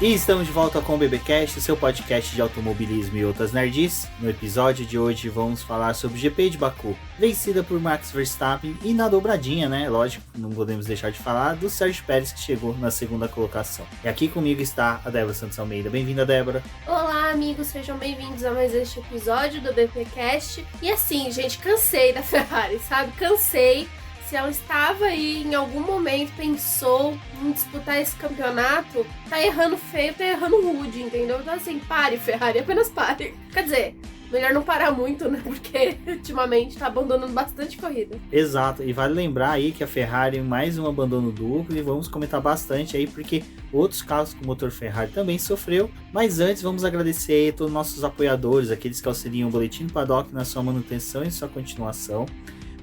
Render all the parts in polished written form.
E estamos de volta com o BBcast, seu podcast de automobilismo e outras nerds. No episódio de hoje vamos falar sobre o GP de Baku, vencida por Max Verstappen e na dobradinha, né? Lógico, não podemos deixar de falar do Sérgio Pérez, que chegou na segunda colocação. E aqui comigo está a Débora Santos Almeida. Bem-vinda, Débora. Olá, amigos, sejam bem-vindos a mais este episódio do BBcast. E assim, gente, cansei da Ferrari, sabe? Cansei. Se ela estava aí em algum momento, pensou em disputar esse campeonato, tá errando feio, tá errando rude, entendeu? Então assim, pare, Ferrari, apenas pare. Quer dizer, melhor não parar muito, né? Porque ultimamente tá abandonando bastante corrida. Exato, e vale lembrar aí que a Ferrari mais um abandono duplo e vamos comentar bastante aí porque outros carros com motor Ferrari também sofreu. Mas antes vamos agradecer aí a todos os nossos apoiadores, aqueles que auxiliam o Boletim do Paddock na sua manutenção e sua continuação.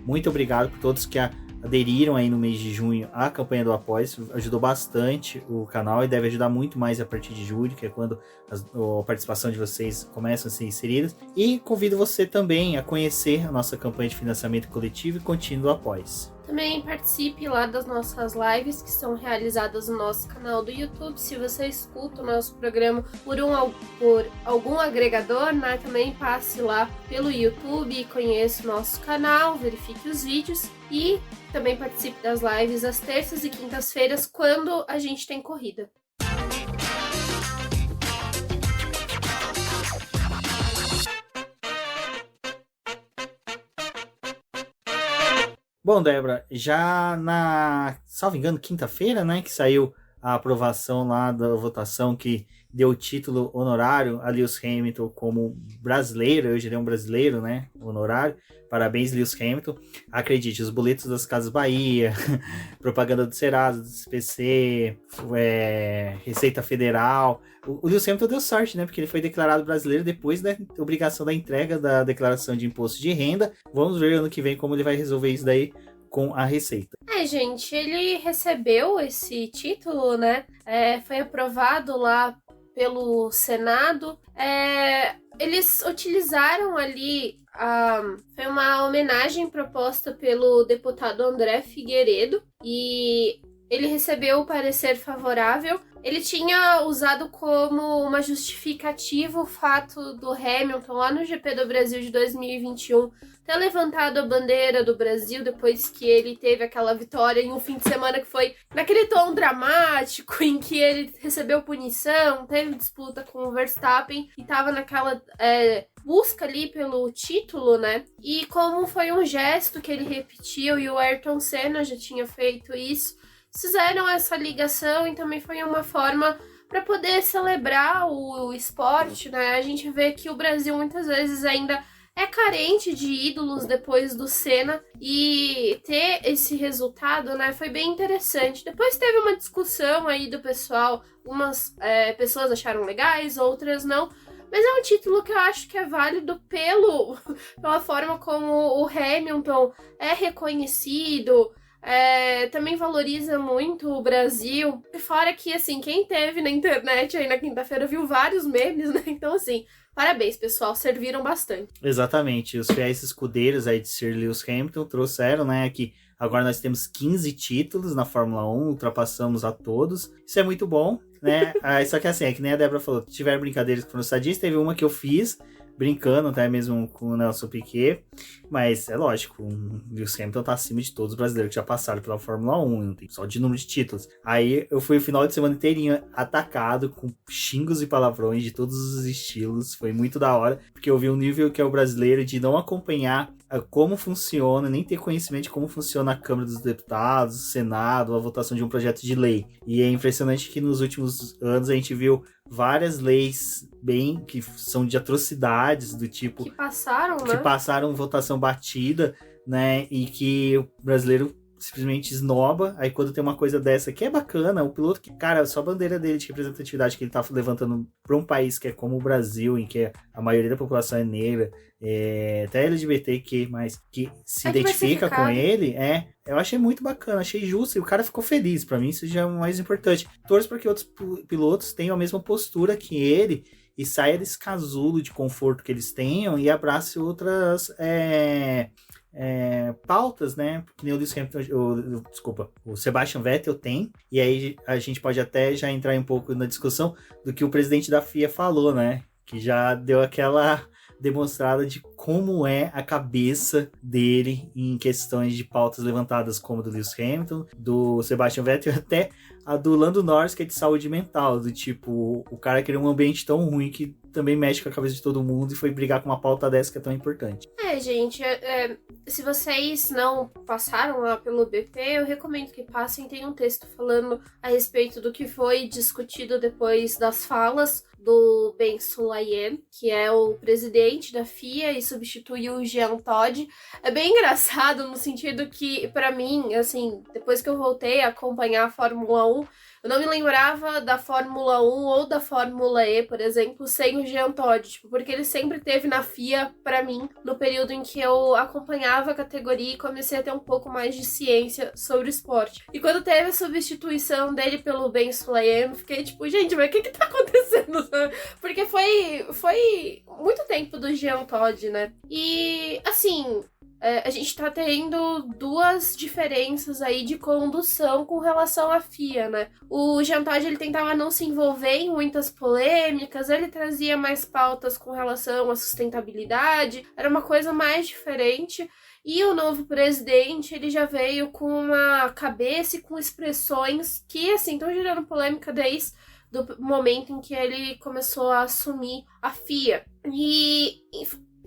Muito obrigado por todos que aderiram aí no mês de junho à campanha do Apoia. Isso ajudou bastante o canal e deve ajudar muito mais a partir de julho, que é quando a participação de vocês começam a ser inseridas. E convido você também a conhecer a nossa campanha de financiamento coletivo e contínuo do Apoia. Também participe lá das nossas lives que são realizadas no nosso canal do YouTube. Se você escuta o nosso programa por algum agregador, né, também passe lá pelo YouTube e conheça o nosso canal, verifique os vídeos e também participe das lives às terças e quintas-feiras quando a gente tem corrida. Bom, Débora, já salvo engano, quinta-feira, né, que saiu a aprovação lá da votação que deu o título honorário a Lewis Hamilton como brasileiro, eu diria um brasileiro, né, honorário. Parabéns, Lewis Hamilton. Acredite, os boletos das Casas Bahia, propaganda do Serasa, do CPC, Receita Federal. O Lewis Hamilton deu sorte, né? Porque ele foi declarado brasileiro depois da obrigação da entrega da declaração de imposto de renda. Vamos ver ano que vem como ele vai resolver isso daí com a Receita. Gente, ele recebeu esse título, né? Foi aprovado lá pelo Senado. Eles utilizaram ali, foi uma homenagem proposta pelo deputado André Figueiredo e ele recebeu o parecer favorável. Ele tinha usado como uma justificativa o fato do Hamilton, lá no GP do Brasil de 2021, ter levantado a bandeira do Brasil depois que ele teve aquela vitória em um fim de semana que foi naquele tom dramático, em que ele recebeu punição, teve disputa com o Verstappen e tava naquela busca ali pelo título, né? E como foi um gesto que ele repetiu e o Ayrton Senna já tinha feito isso, fizeram essa ligação e também foi uma forma para poder celebrar o esporte, né? A gente vê que o Brasil muitas vezes ainda é carente de ídolos depois do Senna e ter esse resultado, né, foi bem interessante. Depois teve uma discussão aí do pessoal, umas pessoas acharam legais, outras não, mas é um título que eu acho que é válido pela forma como o Hamilton é reconhecido. Também valoriza muito o Brasil. E fora que, assim, quem teve na internet aí na quinta-feira viu vários memes, né? Então, assim, parabéns, pessoal, serviram bastante. Exatamente, os fiéis escudeiros aí de Sir Lewis Hamilton trouxeram, né, que agora nós temos 15 títulos na Fórmula 1, ultrapassamos a todos. Isso é muito bom, né? Só que assim, é que nem a Débora falou, tiveram brincadeiras que foram sadias, teve uma que eu fiz, brincando até mesmo com o Nelson Piquet, mas é lógico, o Lewis Hamilton tá acima de todos os brasileiros que já passaram pela Fórmula 1, não tem só de número de títulos. Aí eu fui o final de semana inteirinho atacado com xingos e palavrões de todos os estilos, foi muito da hora, porque eu vi um nível que é o brasileiro de não acompanhar como funciona, nem ter conhecimento de como funciona a Câmara dos Deputados, o Senado, a votação de um projeto de lei. E é impressionante que nos últimos anos a gente viu várias leis que são de atrocidades do tipo... Que passaram, né? Que passaram votação batida, né? E que o brasileiro simplesmente esnoba. Aí quando tem uma coisa dessa que é bacana, o piloto que, cara, só a bandeira dele de representatividade que ele tá levantando para um país que é como o Brasil, em que a maioria da população é negra, até LGBTQ+, que se identifica com ele, eu achei muito bacana, achei justo, e o cara ficou feliz. Pra mim isso já é o mais importante. Torço para que outros pilotos tenham a mesma postura que ele e saia desse casulo de conforto que eles tenham e abrace outras pautas, né? Que nem o Lewis Hamilton, o Sebastian Vettel tem. E aí a gente pode até já entrar um pouco na discussão do que o presidente da FIA falou, né? Que já deu aquela demonstrada de como é a cabeça dele em questões de pautas levantadas como do Lewis Hamilton, do Sebastian Vettel, até a do Lando Norris, que é de saúde mental, do tipo, o cara queria um ambiente tão ruim que também mexe com a cabeça de todo mundo e foi brigar com uma pauta dessa que é tão importante. Gente, se vocês não passaram lá pelo BP, eu recomendo que passem. Tem um texto falando a respeito do que foi discutido depois das falas do Ben Sulayem, que é o presidente da FIA e substituiu o Jean Todt. É bem engraçado no sentido que, pra mim, assim, depois que eu voltei a acompanhar a Fórmula 1, eu não me lembrava da Fórmula 1 ou da Fórmula E, por exemplo, sem o Jean Todt, porque ele sempre teve na FIA, pra mim, no período em que eu acompanhava a categoria e comecei a ter um pouco mais de ciência sobre o esporte. E quando teve a substituição dele pelo Ben Sulayem, eu fiquei tipo, gente, mas o que tá acontecendo? Porque foi muito tempo do Jean Todt, né? E, assim, a gente tá tendo duas diferenças aí de condução com relação à FIA, né? O Jean Todt, ele tentava não se envolver em muitas polêmicas, ele trazia mais pautas com relação à sustentabilidade, era uma coisa mais diferente. E o novo presidente, ele já veio com uma cabeça e com expressões que, assim, estão gerando polêmica desde do momento em que ele começou a assumir a FIA. E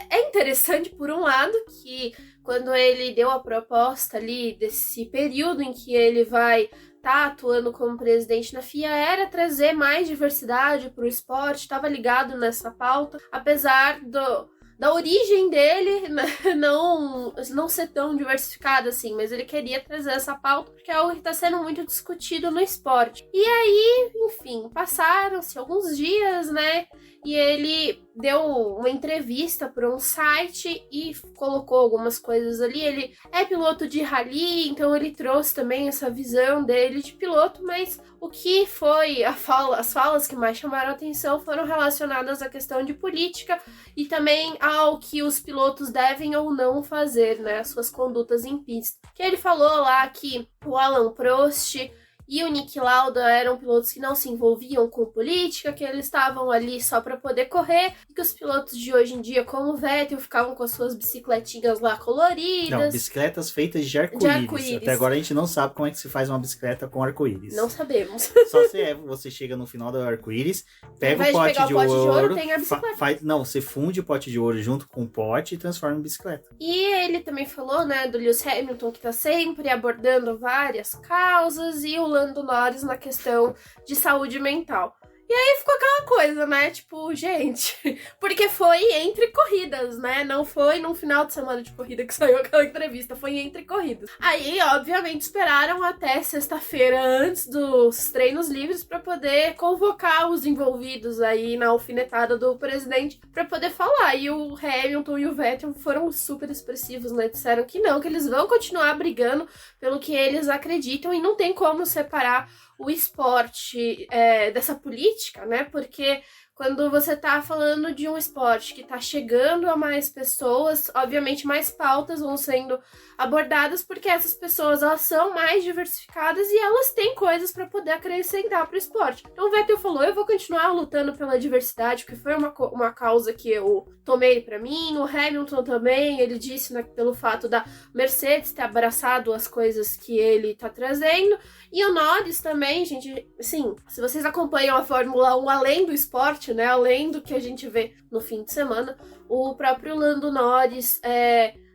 é interessante, por um lado, que quando ele deu a proposta ali desse período em que ele vai estar atuando como presidente na FIA, era trazer mais diversidade para o esporte, estava ligado nessa pauta, apesar da origem dele, né, não ser tão diversificada assim, mas ele queria trazer essa pauta porque é algo que está sendo muito discutido no esporte. E aí, enfim, passaram-se alguns dias, né, e ele deu uma entrevista para um site e colocou algumas coisas ali. Ele é piloto de rally, então ele trouxe também essa visão dele de piloto, mas o que foi as falas que mais chamaram a atenção foram relacionadas à questão de política e também ao que os pilotos devem ou não fazer, né, as suas condutas em pista. Que ele falou lá que o Alain Prost e o Niki Lauda eram pilotos que não se envolviam com política, que eles estavam ali só para poder correr, e que os pilotos de hoje em dia, como o Vettel, ficavam com as suas bicicletinhas lá coloridas. Não, bicicletas feitas de arco-íris. Até agora a gente não sabe como é que se faz uma bicicleta com arco-íris. Não sabemos. Só você chega no final do arco-íris, pega o pote de ouro, tem a bicicleta. Você funde o pote de ouro junto com o pote e transforma em bicicleta. E ele também falou, né, do Lewis Hamilton, que tá sempre abordando várias causas, e o Lando Norris na questão de saúde mental. E aí ficou aquela coisa, né? Tipo, gente, porque foi entre corridas, né? Não foi num final de semana de corrida que saiu aquela entrevista, foi entre corridas. Aí, obviamente, esperaram até sexta-feira antes dos treinos livres para poder convocar os envolvidos aí na alfinetada do presidente para poder falar. E o Hamilton e o Vettel foram super expressivos, né? Disseram que não, que eles vão continuar brigando pelo que eles acreditam e não tem como separar o esporte dessa política, né? Porque quando você tá falando de um esporte que tá chegando a mais pessoas, obviamente mais pautas vão sendo abordadas, porque essas pessoas, elas são mais diversificadas e elas têm coisas para poder acrescentar pro esporte. Então o Vettel falou, eu vou continuar lutando pela diversidade, porque foi uma causa que eu tomei para mim. O Hamilton também, ele disse, né, pelo fato da Mercedes ter abraçado as coisas que ele tá trazendo. E o Norris também, gente, assim, se vocês acompanham a Fórmula 1 além do esporte, né, além do que a gente vê no fim de semana, o próprio Lando Norris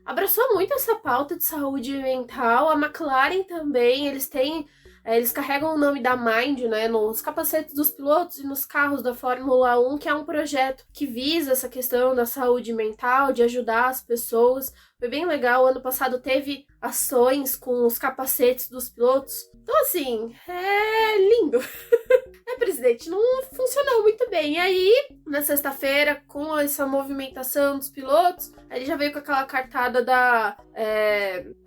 abraçou muito essa pauta de saúde mental. A McLaren também, eles carregam o nome da Mind, né, nos capacetes dos pilotos e nos carros da Fórmula 1, que é um projeto que visa essa questão da saúde mental, de ajudar as pessoas. Foi bem legal, ano passado teve ações com os capacetes dos pilotos. Então, assim, é lindo. Presidente, não funcionou muito bem. E aí, na sexta-feira, com essa movimentação dos pilotos, ele já veio com aquela cartada da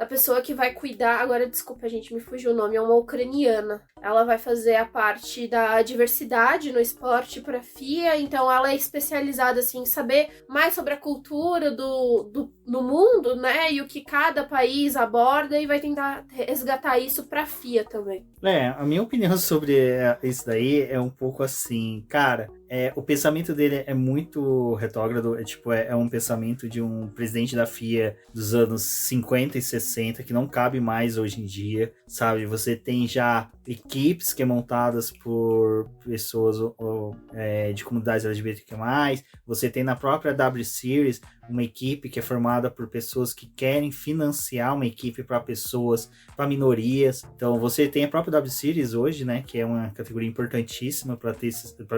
pessoa que vai cuidar. Agora, desculpa, gente, me fugiu o nome. É uma ucraniana ela vai fazer a parte da diversidade no esporte para a FIA, então ela é especializada assim, em saber mais sobre a cultura do mundo, né, e o que cada país aborda, e vai tentar resgatar isso para a FIA também. A minha opinião sobre isso daí é um pouco assim, cara, o pensamento dele é muito retrógrado, é um pensamento de um presidente da FIA dos anos 50 e 60, que não cabe mais hoje em dia, sabe? Você tem já equipes que é montadas por pessoas de comunidades LGBTQ+, você tem na própria W Series uma equipe que é formada por pessoas que querem financiar uma equipe para pessoas, para minorias. Então você tem a própria W Series hoje, né, que é uma categoria importantíssima para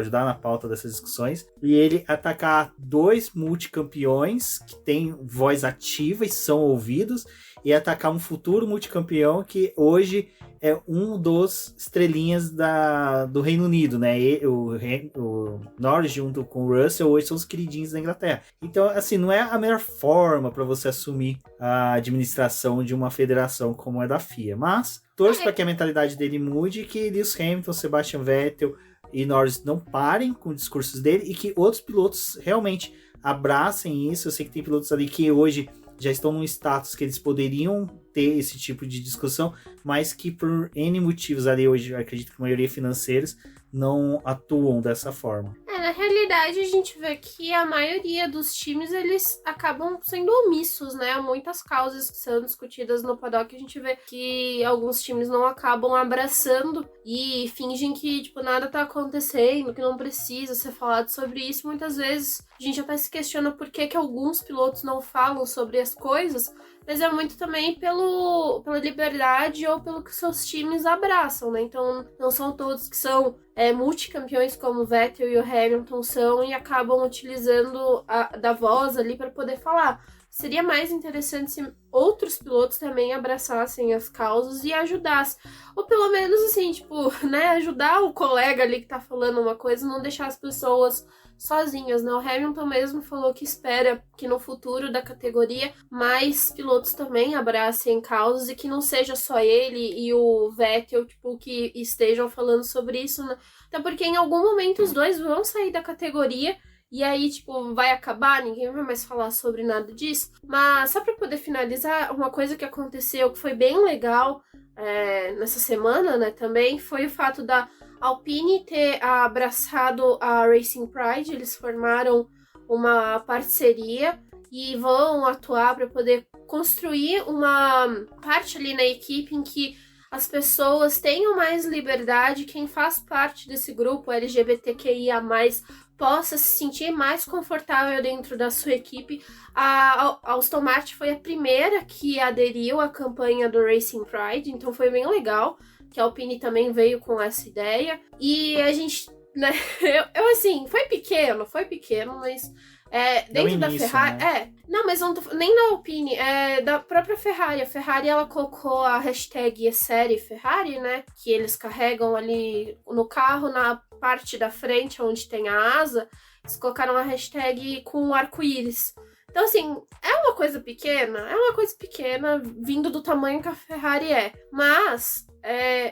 ajudar na pauta dessas discussões. E ele atacar 2 multicampeões que têm voz ativa e são ouvidos, e atacar um futuro multicampeão que hoje é um dos estrelinhas do Reino Unido, né? O Norris junto com o Russell hoje são os queridinhos da Inglaterra. Então, assim, não é a melhor forma para você assumir a administração de uma federação como é da FIA, mas torço para que a mentalidade dele mude e que Lewis Hamilton, Sebastian Vettel e Norris não parem com os discursos dele e que outros pilotos realmente abracem isso. Eu sei que tem pilotos ali que hoje já estão num status que eles poderiam ter esse tipo de discussão, mas que por N motivos ali hoje, eu acredito que a maioria financeiros, não atuam dessa forma. Na realidade, a gente vê que a maioria dos times, eles acabam sendo omissos, né? Há muitas causas que são discutidas no paddock, a gente vê que alguns times não acabam abraçando e fingem que, tipo, nada tá acontecendo, que não precisa ser falado sobre isso. Muitas vezes a gente até se questiona por que alguns pilotos não falam sobre as coisas, mas é muito também pela liberdade ou pelo que seus times abraçam, né? Então, não são todos que são multicampeões como o Vettel e o Hamilton são e acabam utilizando da voz ali para poder falar. Seria mais interessante se outros pilotos também abraçassem as causas e ajudassem. Ou pelo menos, assim, tipo, né, ajudar o colega ali que tá falando uma coisa, não deixar as pessoas sozinhas, né? O Hamilton mesmo falou que espera que no futuro da categoria mais pilotos também abracem causas e que não seja só ele e o Vettel, tipo, que estejam falando sobre isso, né? Até porque em algum momento os dois vão sair da categoria e aí, tipo, vai acabar, ninguém vai mais falar sobre nada disso. Mas só pra poder finalizar, uma coisa que aconteceu que foi bem legal nessa semana, né, também, foi o fato da Alpine ter abraçado a Racing Pride. Eles formaram uma parceria e vão atuar para poder construir uma parte ali na equipe em que as pessoas tenham mais liberdade, quem faz parte desse grupo LGBTQIA+, possa se sentir mais confortável dentro da sua equipe. A Aston Martin foi a primeira que aderiu à campanha do Racing Pride, então foi bem legal que a Alpine também veio com essa ideia. E a gente, né, eu assim, foi pequeno, mas dentro início, da Ferrari, né? Não, mas não tô, nem na Alpine, da própria Ferrari. A Ferrari, ela colocou a hashtag série Ferrari, né, que eles carregam ali no carro, na parte da frente, onde tem a asa, eles colocaram a hashtag com arco-íris. Então, assim, é uma coisa pequena, vindo do tamanho que a Ferrari é. Mas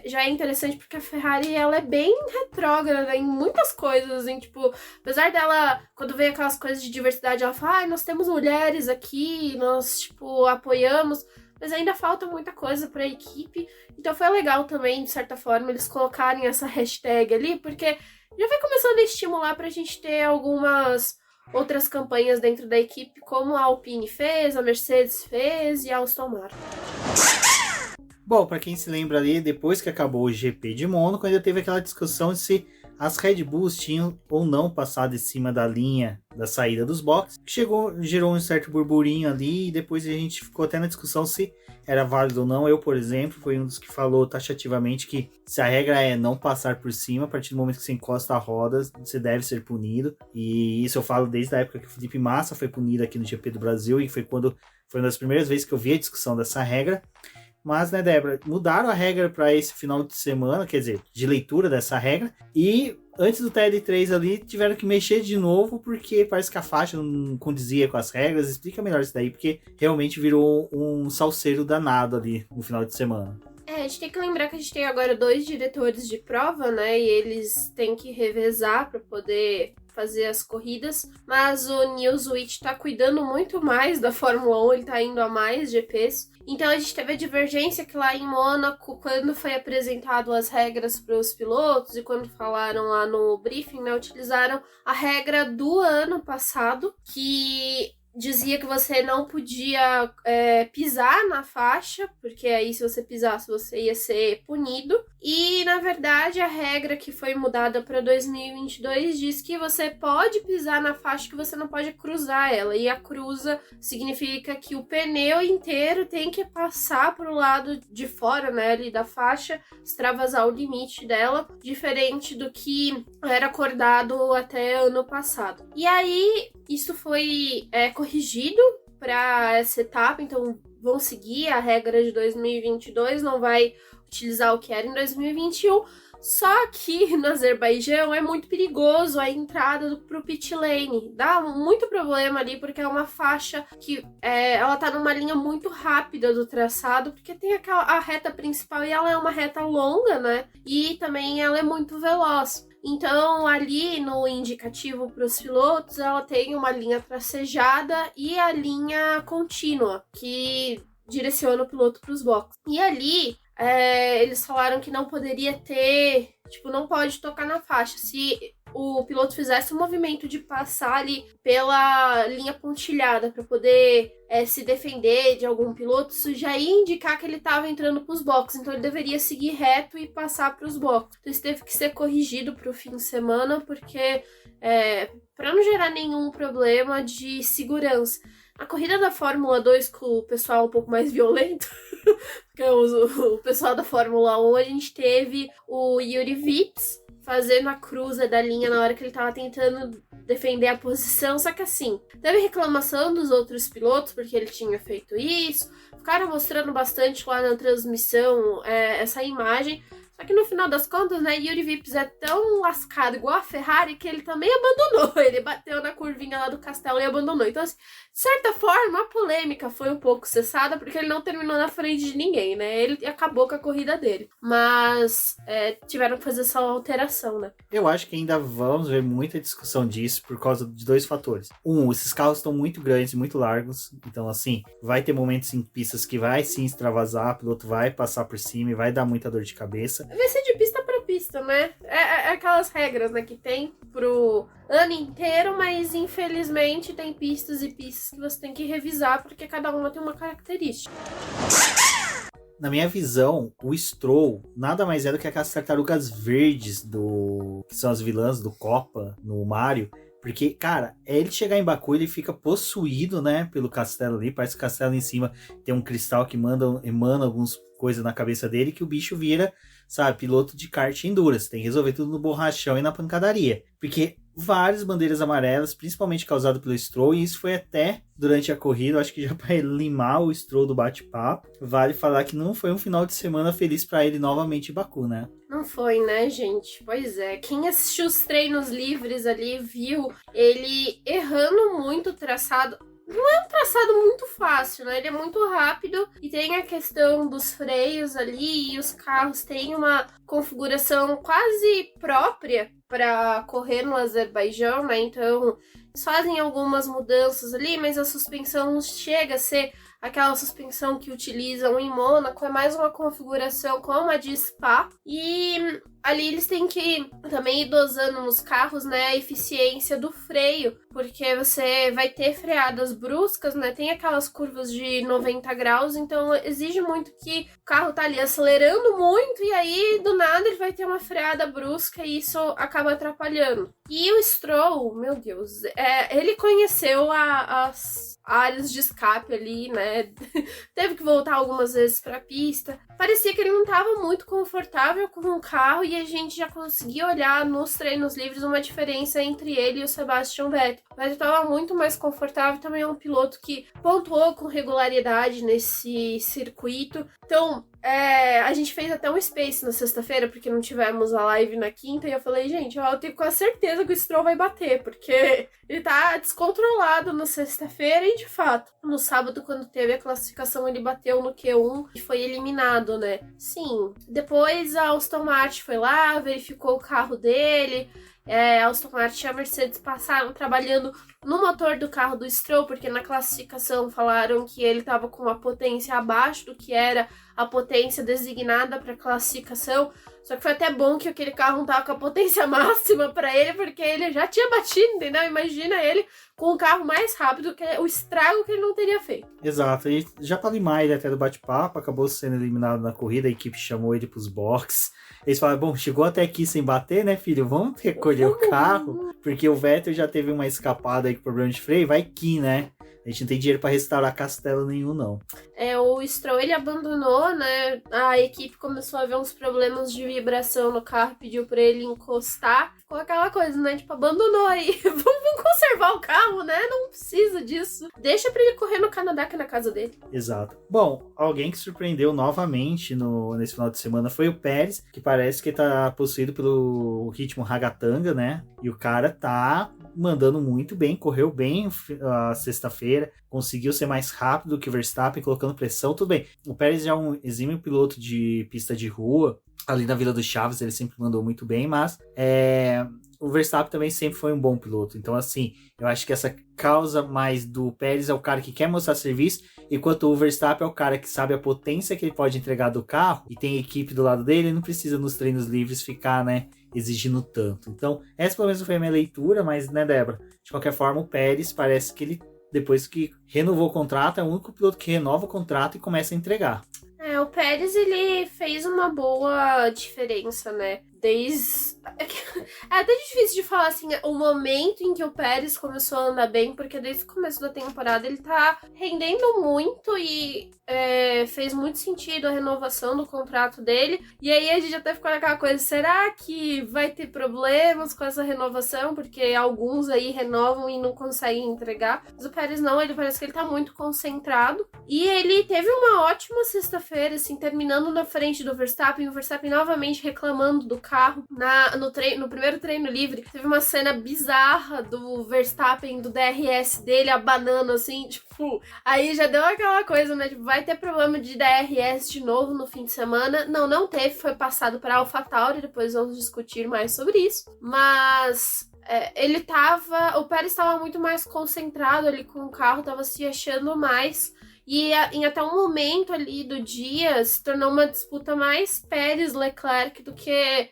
já é interessante porque a Ferrari, ela é bem retrógrada em muitas coisas, assim, tipo, apesar dela, quando vem aquelas coisas de diversidade, ela fala, nós temos mulheres aqui, nós, tipo, apoiamos, mas ainda falta muita coisa pra equipe. Então foi legal também, de certa forma, eles colocarem essa hashtag ali, porque já vai começando a estimular pra gente ter algumas outras campanhas dentro da equipe, como a Alpine fez, a Mercedes fez e a Aston Martin. Bom, para quem se lembra ali, depois que acabou o GP de Mônaco, ainda teve aquela discussão de se as Red Bulls tinham ou não passado em cima da linha da saída dos boxes. Gerou um certo burburinho ali e depois a gente ficou até na discussão se era válido ou não. Eu, por exemplo, fui um dos que falou taxativamente que se a regra é não passar por cima, a partir do momento que você encosta a roda, você deve ser punido. E isso eu falo desde a época que o Felipe Massa foi punido aqui no GP do Brasil e foi uma das primeiras vezes que eu vi a discussão dessa regra. Mas, né, Débora, mudaram a regra para esse final de semana, quer dizer, de leitura dessa regra, e antes do TL3 ali, tiveram que mexer de novo, porque parece que a faixa não condizia com as regras. Explica melhor isso daí, porque realmente virou um salseiro danado ali no final de semana. A gente tem que lembrar que a gente tem agora 2 diretores de prova, né? E eles têm que revezar para poder fazer as corridas, mas o Niels Witt tá cuidando muito mais da Fórmula 1, ele tá indo a mais GPs. Então a gente teve a divergência que lá em Mônaco, quando foi apresentado as regras para os pilotos e quando falaram lá no briefing, né, utilizaram a regra do ano passado, que dizia que você não podia pisar na faixa, porque aí se você pisasse você ia ser punido. E, na verdade, a regra que foi mudada para 2022 diz que você pode pisar na faixa, que você não pode cruzar ela. E a cruza significa que o pneu inteiro tem que passar para o lado de fora, né, ali da faixa, extravasar o limite dela, diferente do que era acordado até ano passado. E aí, isso foi corrigido para essa etapa, então vão seguir a regra de 2022, não vai utilizar o que era em 2021, só que no Azerbaijão é muito perigoso a entrada pro pit lane, dá muito problema ali, porque é uma faixa que ela tá numa linha muito rápida do traçado, porque tem a reta principal e ela é uma reta longa, né, e também ela é muito veloz. Então, ali no indicativo para os pilotos, ela tem uma linha tracejada e a linha contínua, que direciona o piloto para os boxes. E ali, eles falaram que não poderia ter, não pode tocar na faixa. Se o piloto fizesse o movimento de passar ali pela linha pontilhada para poder se defender de algum piloto, isso já ia indicar que ele estava entrando para os boxes, então ele deveria seguir reto e passar para os boxes. Então isso teve que ser corrigido para o fim de semana, porque para não gerar nenhum problema de segurança. A corrida da Fórmula 2 com o pessoal um pouco mais violento, porque o pessoal da Fórmula 1, a gente teve o Yuri Vips fazendo a cruza da linha na hora que ele tava tentando defender a posição, só que assim, teve reclamação dos outros pilotos porque ele tinha feito isso, ficaram mostrando bastante lá na transmissão essa imagem, só que no final das contas, né, Yuri Vips é tão lascado igual a Ferrari que ele também abandonou, ele bateu na curvinha lá do castelo e abandonou. Então, assim, de certa forma, a polêmica foi um pouco cessada porque ele não terminou na frente de ninguém, né, ele acabou com a corrida dele. Mas tiveram que fazer essa alteração, né. Eu acho que ainda vamos ver muita discussão disso por causa de 2 fatores. Esses carros estão muito grandes e muito largos, então, assim, vai ter momentos em pistas que vai sim extravasar, o piloto vai passar por cima e vai dar muita dor de cabeça. Vai ser de pista para pista, né? É aquelas regras, né, que tem pro ano inteiro, mas infelizmente tem pistas e pistas que você tem que revisar, porque cada uma tem uma característica. Na minha visão, o Stroll nada mais é do que aquelas tartarugas verdes que são as vilãs do Copa, no Mario. Porque, cara, ele chegar em Baku, ele fica possuído, né, pelo castelo ali. Parece que o castelo em cima tem um cristal que emana algumas coisas na cabeça dele, que o bicho vira, sabe, piloto de kart endurance. Tem que resolver tudo no borrachão e na pancadaria. Porque várias bandeiras amarelas, principalmente causado pelo Stroll, e isso foi até durante a corrida, eu acho que já para limar o Stroll do bate-papo. Vale falar que não foi um final de semana feliz para ele novamente em Baku, né? Não foi, né, gente? Pois é. Quem assistiu os treinos livres ali viu ele errando muito o traçado. Não é um traçado muito fácil, né? Ele é muito rápido e tem a questão dos freios ali e os carros têm uma configuração quase própria para correr no Azerbaijão, né? Então, eles fazem algumas mudanças ali, mas a suspensão não chega a ser aquela suspensão que utilizam em Mônaco, é mais uma configuração como a de Spa. E ali eles têm que também ir dosando nos carros, né, a eficiência do freio, porque você vai ter freadas bruscas, né, tem aquelas curvas de 90 graus, então exige muito que o carro tá ali acelerando muito e aí do nada ele vai ter uma freada brusca e isso acaba atrapalhando. E o Stroll, meu Deus, ele conheceu as áreas de escape ali, né? Teve que voltar algumas vezes pra pista. Parecia que ele não estava muito confortável com o carro e a gente já conseguia olhar nos treinos livres uma diferença entre ele e o Sebastian Vettel. O Vettel estava muito mais confortável, também é um piloto que pontuou com regularidade nesse circuito. Então, a gente fez até um Space na sexta-feira, porque não tivemos a live na quinta, e eu falei, gente, eu tenho quase certeza que o Stroll vai bater, porque ele tá descontrolado na sexta-feira, e de fato, no sábado, quando teve a classificação, ele bateu no Q1 e foi eliminado, né? Sim, depois a Aston Martin foi lá, verificou o carro dele, a Aston Martin e a Mercedes passaram trabalhando no motor do carro do Stroll, porque na classificação falaram que ele estava com uma potência abaixo do que era a potência designada para classificação. Só que foi até bom que aquele carro não tava com a potência máxima para ele, porque ele já tinha batido, entendeu? Imagina ele com o carro mais rápido, que o estrago que ele não teria feito. Exato, e já para limar ele até do bate-papo, acabou sendo eliminado na corrida, a equipe chamou ele pros boxes. Eles falaram, bom, chegou até aqui sem bater, né, filho? Vamos recolher o carro, porque o Vettel já teve uma escapada aí com problema de freio, vai que, né? A gente não tem dinheiro para restaurar castelo nenhum, não. O Stroll, ele abandonou, né? A equipe começou a ver uns problemas de vibração no carro, pediu para ele encostar. Ficou aquela coisa, né? Tipo, abandonou aí. Vamos conservar o carro, né? Não precisa disso. Deixa pra ele correr no Canadá, que é na casa dele. Exato. Bom, alguém que surpreendeu novamente nesse final de semana foi o Pérez, que parece que tá possuído pelo ritmo ragatanga, né? E o cara tá mandando muito bem, correu bem a sexta-feira, conseguiu ser mais rápido do que o Verstappen, colocando pressão, tudo bem. O Pérez já é um exímio piloto de pista de rua, ali na Vila do Chaves ele sempre mandou muito bem, mas o Verstappen também sempre foi um bom piloto. Então, assim, eu acho que essa causa mais do Pérez é o cara que quer mostrar serviço, enquanto o Verstappen é o cara que sabe a potência que ele pode entregar do carro e tem equipe do lado dele, ele não precisa nos treinos livres ficar, né, exigindo tanto. Então, essa pelo menos foi a minha leitura, mas, né, Débora, de qualquer forma, o Pérez parece que ele, depois que renovou o contrato, é o único piloto que renova o contrato e começa a entregar. O Pérez, ele fez uma boa diferença, né? É até difícil de falar, assim, o momento em que o Pérez começou a andar bem, porque desde o começo da temporada ele tá rendendo muito e fez muito sentido a renovação do contrato dele. E aí a gente até ficou naquela coisa, será que vai ter problemas com essa renovação? Porque alguns aí renovam e não conseguem entregar. Mas o Pérez não, ele parece que ele tá muito concentrado. E ele teve uma ótima sexta-feira, assim, terminando na frente do Verstappen, o Verstappen novamente reclamando do carro. No primeiro treino livre, teve uma cena bizarra do Verstappen, do DRS dele, abanando, assim, tipo, aí já deu aquela coisa, né, tipo, vai ter problema de DRS de novo no fim de semana. Não teve, foi passado para AlphaTauri, depois vamos discutir mais sobre isso, mas o Pérez estava muito mais concentrado ali com o carro, tava se achando mais. E em até um momento ali do dia se tornou uma disputa mais Pérez-Leclerc do que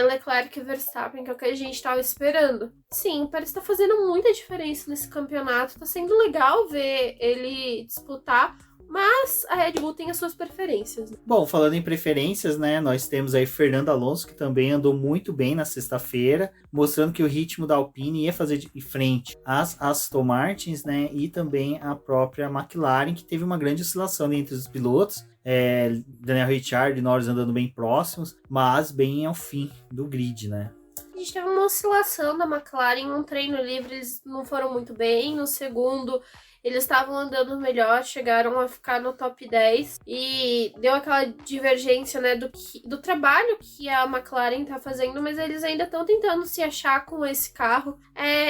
Leclerc e Verstappen, que é o que a gente estava esperando. Sim, o Pérez está fazendo muita diferença nesse campeonato, tá sendo legal ver ele disputar, mas a Red Bull tem as suas preferências. Bom, falando em preferências, né, nós temos aí Fernando Alonso, que também andou muito bem na sexta-feira, mostrando que o ritmo da Alpine ia fazer de frente às Aston Martins, né, e também a própria McLaren, que teve uma grande oscilação entre os pilotos. Daniel Ricciardo e Norris andando bem próximos, mas bem ao fim do grid, né? A gente teve uma oscilação da McLaren, em um treino livre eles não foram muito bem, no segundo eles estavam andando melhor, chegaram a ficar no top 10 e deu aquela divergência, né, do trabalho que a McLaren tá fazendo, mas eles ainda estão tentando se achar com esse carro.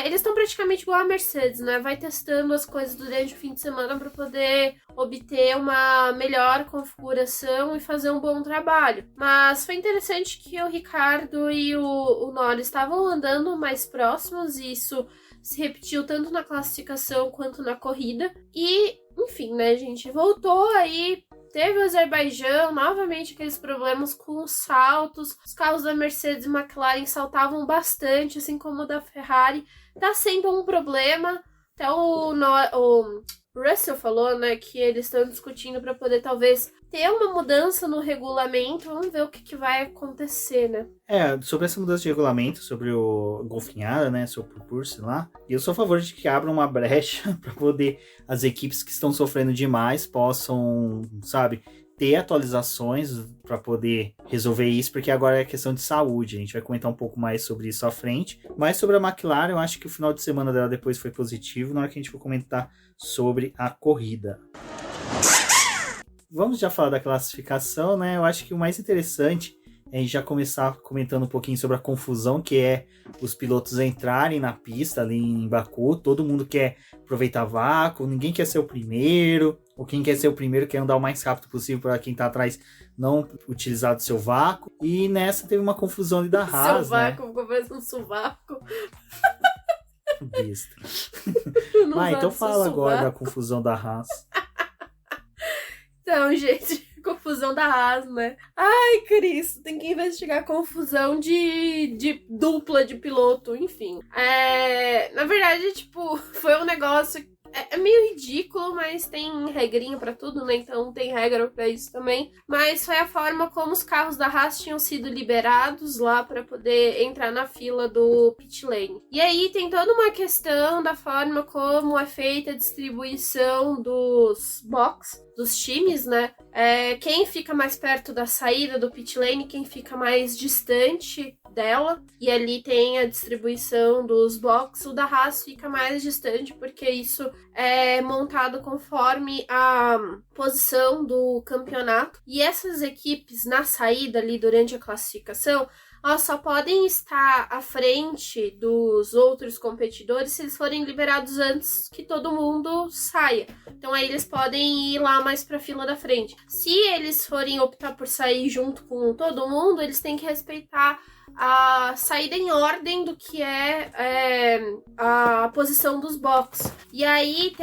Eles estão praticamente igual a Mercedes, né, vai testando as coisas durante o fim de semana para poder obter uma melhor configuração e fazer um bom trabalho. Mas foi interessante que o Ricciardo e o Norris estavam andando mais próximos e isso se repetiu tanto na classificação quanto na corrida. E, enfim, né, gente, voltou aí, teve o Azerbaijão, novamente aqueles problemas com os saltos. Os carros da Mercedes e McLaren saltavam bastante, assim como o da Ferrari. Tá sendo um problema. Até o Russell falou, né, que eles estão discutindo para poder talvez ter uma mudança no regulamento. Vamos ver o que vai acontecer, né? Sobre essa mudança de regulamento, sobre o golfinhada, né, sobre o Purse lá, eu sou a favor de que abra uma brecha para poder as equipes que estão sofrendo demais possam, sabe, ter atualizações para poder resolver isso, porque agora é questão de saúde. A gente vai comentar um pouco mais sobre isso à frente. Mas sobre a McLaren, eu acho que o final de semana dela depois foi positivo, na hora que a gente for comentar sobre a corrida. vamos já falar da classificação, né? Eu acho que o mais interessante é a gente já começar comentando um pouquinho sobre a confusão que é os pilotos entrarem na pista ali em Baku. Todo mundo quer aproveitar vácuo, ninguém quer ser o primeiro, ou quem quer ser o primeiro quer andar o mais rápido possível para quem tá atrás não utilizar do seu vácuo. E nessa teve uma confusão ali da Haas, seu vácuo, ficou parecendo um sovaco. Besta. Então fala agora da confusão da Haas. Então, gente, confusão da Haas, né? Ai, Cristo, tem que investigar a confusão de dupla de piloto, enfim. Na verdade, tipo, foi um negócio... É meio ridículo, mas tem regrinha pra tudo, né? Então tem regra pra isso também. Mas foi a forma como os carros da Haas tinham sido liberados lá pra poder entrar na fila do pit lane. E aí tem toda uma questão da forma como é feita a distribuição dos box, dos times, né? Quem fica mais perto da saída do pit lane, quem fica mais distante dela, e ali tem a distribuição dos box. O da Haas fica mais distante porque isso é montado conforme a posição do campeonato, e essas equipes na saída ali durante a classificação, elas só podem estar à frente dos outros competidores se eles forem liberados antes que todo mundo saia. Então aí eles podem ir lá mais pra fila da frente. Se eles forem optar por sair junto com todo mundo, eles têm que respeitar a saída em ordem do que a posição dos boxes. E aí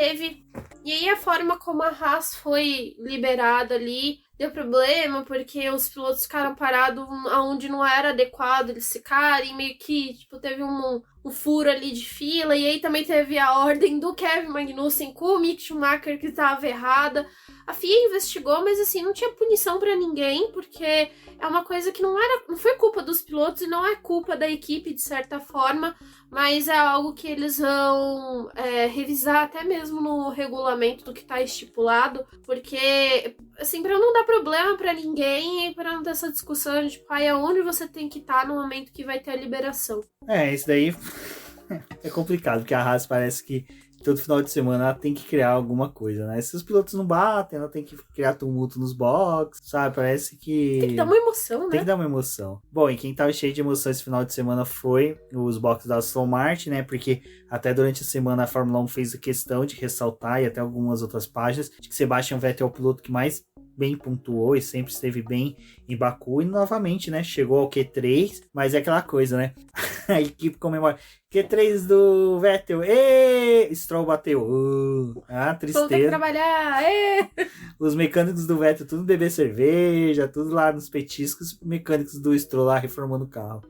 a forma como a Haas foi liberada ali deu problema, porque os pilotos ficaram parados onde não era adequado eles ficarem, meio que, tipo, teve um furo ali de fila, e aí também teve a ordem do Kevin Magnussen com o Mick Schumacher que estava errada. A FIA investigou, mas assim, não tinha punição pra ninguém, porque é uma coisa que não foi culpa dos pilotos e não é culpa da equipe, de certa forma, mas é algo que eles vão revisar até mesmo no regulamento do que tá estipulado, porque, assim, pra não dar problema pra ninguém e pra não ter essa discussão de, tipo, aonde você tem que estar no momento que vai ter a liberação. Isso daí é complicado, porque a Haas parece que todo final de semana ela tem que criar alguma coisa, né? Se os pilotos não batem, ela tem que criar tumulto nos boxes, sabe? Parece que... Tem que dar uma emoção, né? Tem que dar uma emoção. Bom, e quem tava cheio de emoção esse final de semana foi os boxes da Aston Martin, né? Porque até durante a semana a Fórmula 1 fez a questão de ressaltar, e até algumas outras páginas, de que Sebastian Vettel é o piloto que mais bem pontuou e sempre esteve bem em Baku, e novamente, né, chegou ao Q3, mas é aquela coisa, né, a equipe comemora, Q3 do Vettel, Stroll bateu, tristeza. Vão ter que trabalhar, Os mecânicos do Vettel tudo beber cerveja, tudo lá nos petiscos, mecânicos do Stroll lá reformando o carro.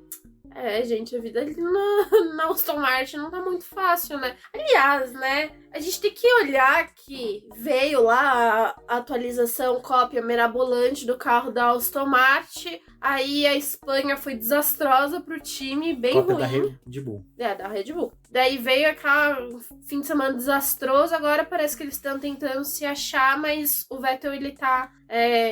Gente, a vida ali na Aston Martin não tá muito fácil, né? Aliás, né, a gente tem que olhar que veio lá a atualização, cópia mirabolante do carro da Aston Martin, aí a Espanha foi desastrosa pro time, bem cópia ruim. Da Red Bull. Da Red Bull. Daí veio aquele fim de semana desastroso, agora parece que eles estão tentando se achar, mas o Vettel, ele tá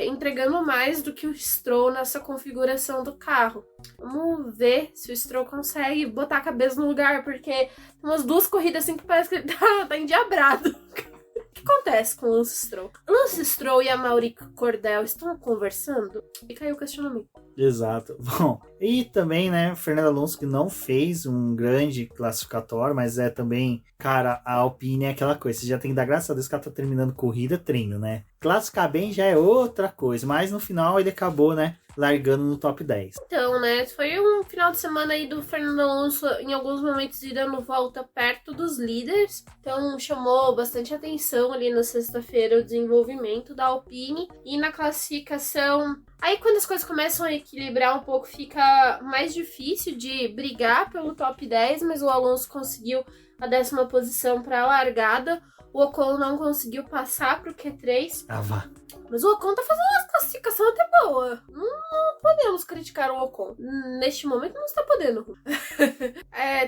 entregando mais do que o Stroll nessa configuração do carro. Vamos ver se o Stroll consegue botar a cabeça no lugar, porque tem umas 2 corridas assim que parece que ele tá endiabrado. O que acontece com o Lance Stroll? Lance Stroll e a Amaury Cordell estão conversando? E caiu o questionamento. Exato. Bom, e também, né, Fernando Alonso, que não fez um grande classificatório, mas é também, cara, a Alpine é aquela coisa, você já tem que dar graças a Deus que ela tá terminando corrida, treino, né? Classificar bem já é outra coisa, mas no final ele acabou, né, largando no top 10. Então, né, foi um final de semana aí do Fernando Alonso, em alguns momentos, ir dando volta perto dos líderes, então chamou bastante atenção ali na sexta-feira o desenvolvimento da Alpine, e na classificação... Aí quando as coisas começam a equilibrar um pouco, fica mais difícil de brigar pelo top 10, mas o Alonso conseguiu a 10ª posição para a largada. O Ocon não conseguiu passar para o Q3. Vá. Mas o Ocon tá fazendo uma classificação até boa. Não podemos criticar o Ocon. Neste momento não está podendo.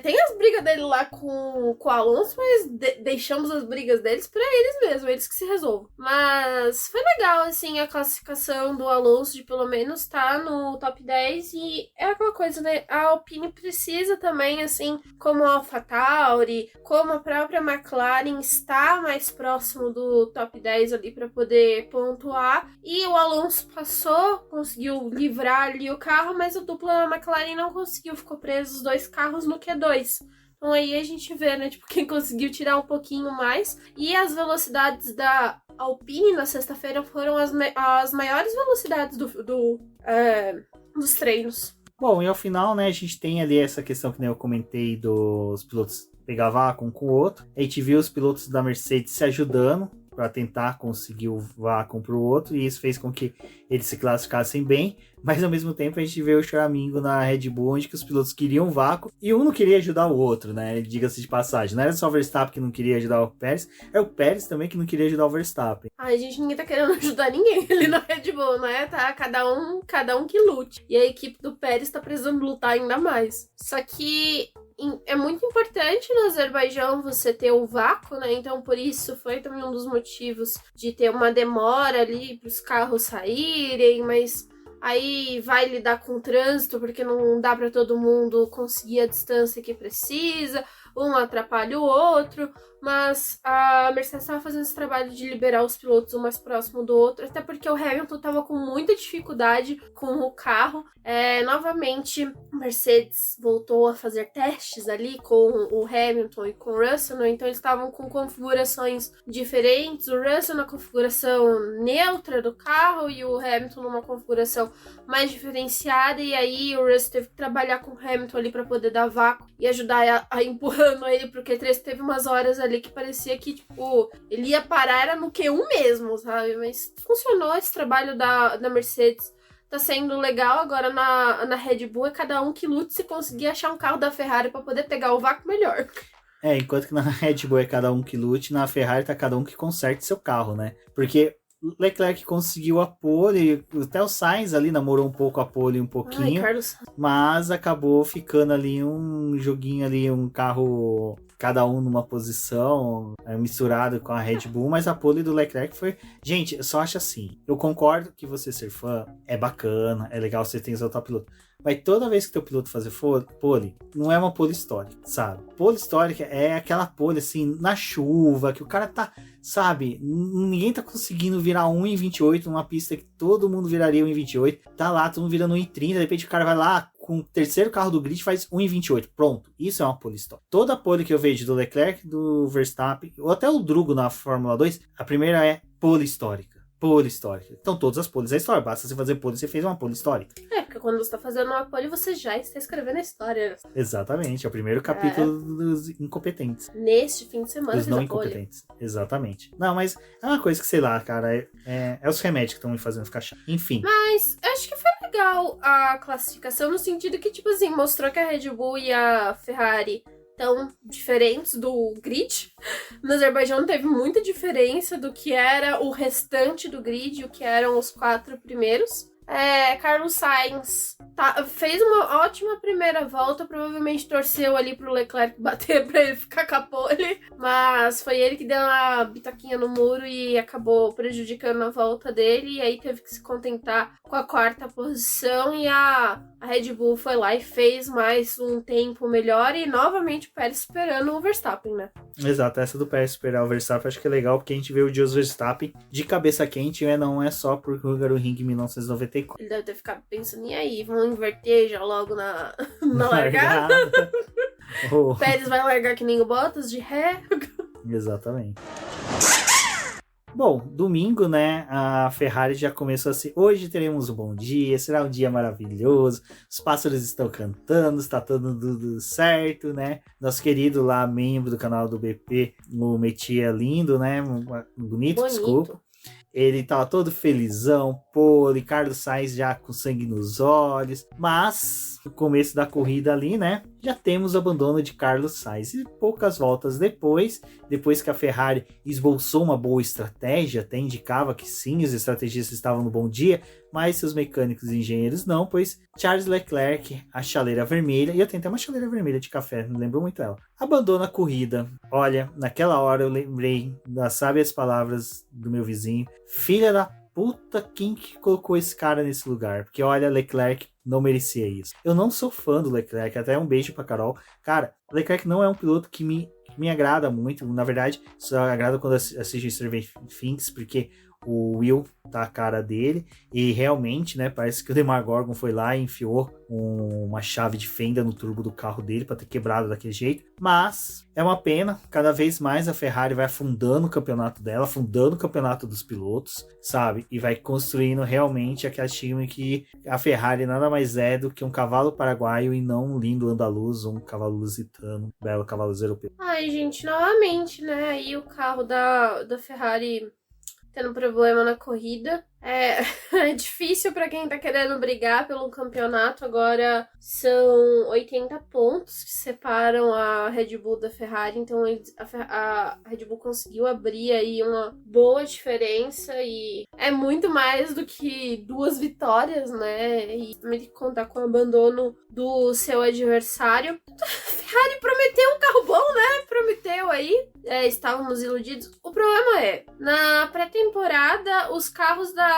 Tem as brigas dele lá com o Alonso, mas deixamos as brigas deles para eles mesmos, eles que se resolvam. Mas foi legal, assim, a classificação do Alonso de pelo menos estar no top 10. E é aquela coisa, né? A Alpine precisa também, assim, como a AlphaTauri, como a própria McLaren, estar mais próximo do top 10 ali para poder pontuar pontuar. E o Alonso passou, conseguiu livrar ali o carro, mas a dupla da McLaren não conseguiu, ficou preso os dois carros no Q2. Então aí a gente vê, né, tipo, quem conseguiu tirar um pouquinho mais. E as velocidades da Alpine na sexta-feira foram as maiores velocidades dos treinos. Bom, e ao final, né, a gente tem ali essa questão que nem eu comentei dos pilotos pegar vácuo um com o outro. A gente viu os pilotos da Mercedes se ajudando para tentar conseguir o vácuo para o outro, e isso fez com que eles se classificassem bem, mas ao mesmo tempo a gente vê o choramingo na Red Bull, onde que os pilotos queriam vácuo, e um não queria ajudar o outro, né, diga-se de passagem. Não era só o Verstappen que não queria ajudar o Pérez, é o Pérez também que não queria ajudar o Verstappen. Ai, gente, ninguém tá querendo ajudar ninguém ali na Red Bull, né? Tá cada um que lute. E a equipe do Pérez tá precisando lutar ainda mais. Só que é muito importante no Azerbaijão você ter o vácuo, né? Então, por isso, foi também um dos motivos de ter uma demora ali para os carros saírem, mas aí vai lidar com o trânsito, porque não dá para todo mundo conseguir a distância que precisa, um atrapalha o outro, mas a Mercedes estava fazendo esse trabalho de liberar os pilotos um mais próximo do outro, até porque o Hamilton estava com muita dificuldade com o carro. Novamente, a Mercedes voltou a fazer testes ali com o Hamilton e com o Russell, né? Então eles estavam com configurações diferentes, o Russell na configuração neutra do carro e o Hamilton numa configuração mais diferenciada, e aí o Russell teve que trabalhar com o Hamilton ali para poder dar vácuo e ajudar a empurrando ele pro Q3. Teve umas horas ali que parecia que, tipo, ele ia parar, era no Q1 mesmo, sabe? Mas funcionou esse trabalho da Mercedes. Tá sendo legal. Agora na Red Bull é cada um que lute se conseguir achar um carro da Ferrari pra poder pegar o vácuo melhor. Enquanto que na Red Bull é cada um que lute, na Ferrari tá cada um que conserte seu carro, né? Porque Leclerc conseguiu a pole, até o Sainz ali namorou um pouco a pole, um pouquinho, mas acabou ficando ali um joguinho ali, um carro, cada um numa posição, misturado com a Red Bull, mas a pole do Leclerc foi... Gente, eu só acho assim, eu concordo que você ser fã é bacana, é legal você ter exaltar o piloto, mas toda vez que teu piloto fazer pole, não é uma pole histórica, sabe? Pole histórica é aquela pole assim, na chuva, que o cara tá, sabe? Ninguém tá conseguindo virar 1,28 numa pista que todo mundo viraria 1,28. Tá lá, todo mundo virando 1,30, de repente o cara vai lá com o terceiro carro do grid faz 1,28. Pronto, isso é uma pole histórica. Toda pole que eu vejo do Leclerc, do Verstappen, ou até o Drugo na Fórmula 2, a primeira é pole histórica. Pole histórica. Então todas as poles é história. Basta você fazer pole, você fez uma pole histórica. Porque quando você tá fazendo uma pole, você já está escrevendo a história. Exatamente, é o primeiro capítulo dos incompetentes. Neste fim de semana dos não incompetentes. Exatamente. Não, mas é uma coisa que, sei lá, cara, é os remédios que estão me fazendo ficar chato. Enfim. Mas eu acho que foi legal a classificação, no sentido que, tipo assim, mostrou que a Red Bull e a Ferrari tão diferentes do grid. No Azerbaijão teve muita diferença do que era o restante do grid, o que eram os 4 primeiros. Carlos Sainz fez uma ótima primeira volta, provavelmente torceu ali pro Leclerc bater pra ele ficar com a pole, mas foi ele que deu uma bitoquinha no muro e acabou prejudicando a volta dele, e aí teve que se contentar com a 4ª posição, e a Red Bull foi lá e fez mais um tempo melhor, e novamente o Pérez esperando o Verstappen, né? Exato, essa do Pérez esperar o Verstappen acho que é legal, porque a gente vê o Jos Verstappen de cabeça quente, né? Não é só por Hungaroring em 1994. Ele deve ter ficado pensando, e aí, vamos inverter já logo na largada? O Pérez vai largar que nem o Bottas, de ré. Exatamente. Bom, domingo, né, a Ferrari já começou assim, hoje teremos um bom dia, será um dia maravilhoso, os pássaros estão cantando, está tudo certo, né, nosso querido lá, membro do canal do BP, o Metia lindo, né, bonito, desculpa, ele tava todo felizão, Carlos Sainz já com sangue nos olhos, mas no começo da corrida ali, né, já temos o abandono de Carlos Sainz, e poucas voltas depois que a Ferrari esboçou uma boa estratégia, até indicava que sim, os estrategistas estavam no bom dia, mas seus mecânicos e engenheiros não, pois Charles Leclerc, a chaleira vermelha, e eu tenho até uma chaleira vermelha de café, não lembro muito ela, abandona a corrida. Olha, naquela hora eu lembrei das sábias palavras do meu vizinho, filha da puta, quem que colocou esse cara nesse lugar? Porque olha, Leclerc não merecia isso. Eu não sou fã do Leclerc, até um beijo pra Carol. Cara, Leclerc não é um piloto que me agrada muito, na verdade, só agrada quando assisto Stranger Things, porque o Will tá a cara dele, e realmente, né, parece que o Demogorgon foi lá e enfiou uma chave de fenda no turbo do carro dele para ter quebrado daquele jeito, mas é uma pena, cada vez mais a Ferrari vai afundando o campeonato dela, afundando o campeonato dos pilotos, sabe, e vai construindo realmente aquele time que a Ferrari nada mais é do que um cavalo paraguaio e não um lindo andaluz, um cavalo lusitano, um belo cavalo europeu. Ai, gente, novamente, né, aí o carro da Ferrari tendo problema na corrida. É difícil para quem tá querendo brigar pelo campeonato. Agora são 80 pontos que separam a Red Bull da Ferrari. Então a Red Bull conseguiu abrir aí uma boa diferença. E é muito mais do que 2 vitórias, né? E também tem que contar com o abandono do seu adversário. A Ferrari prometeu um carro bom, né? Prometeu aí. Estávamos iludidos. O problema é, na pré-temporada, os carros da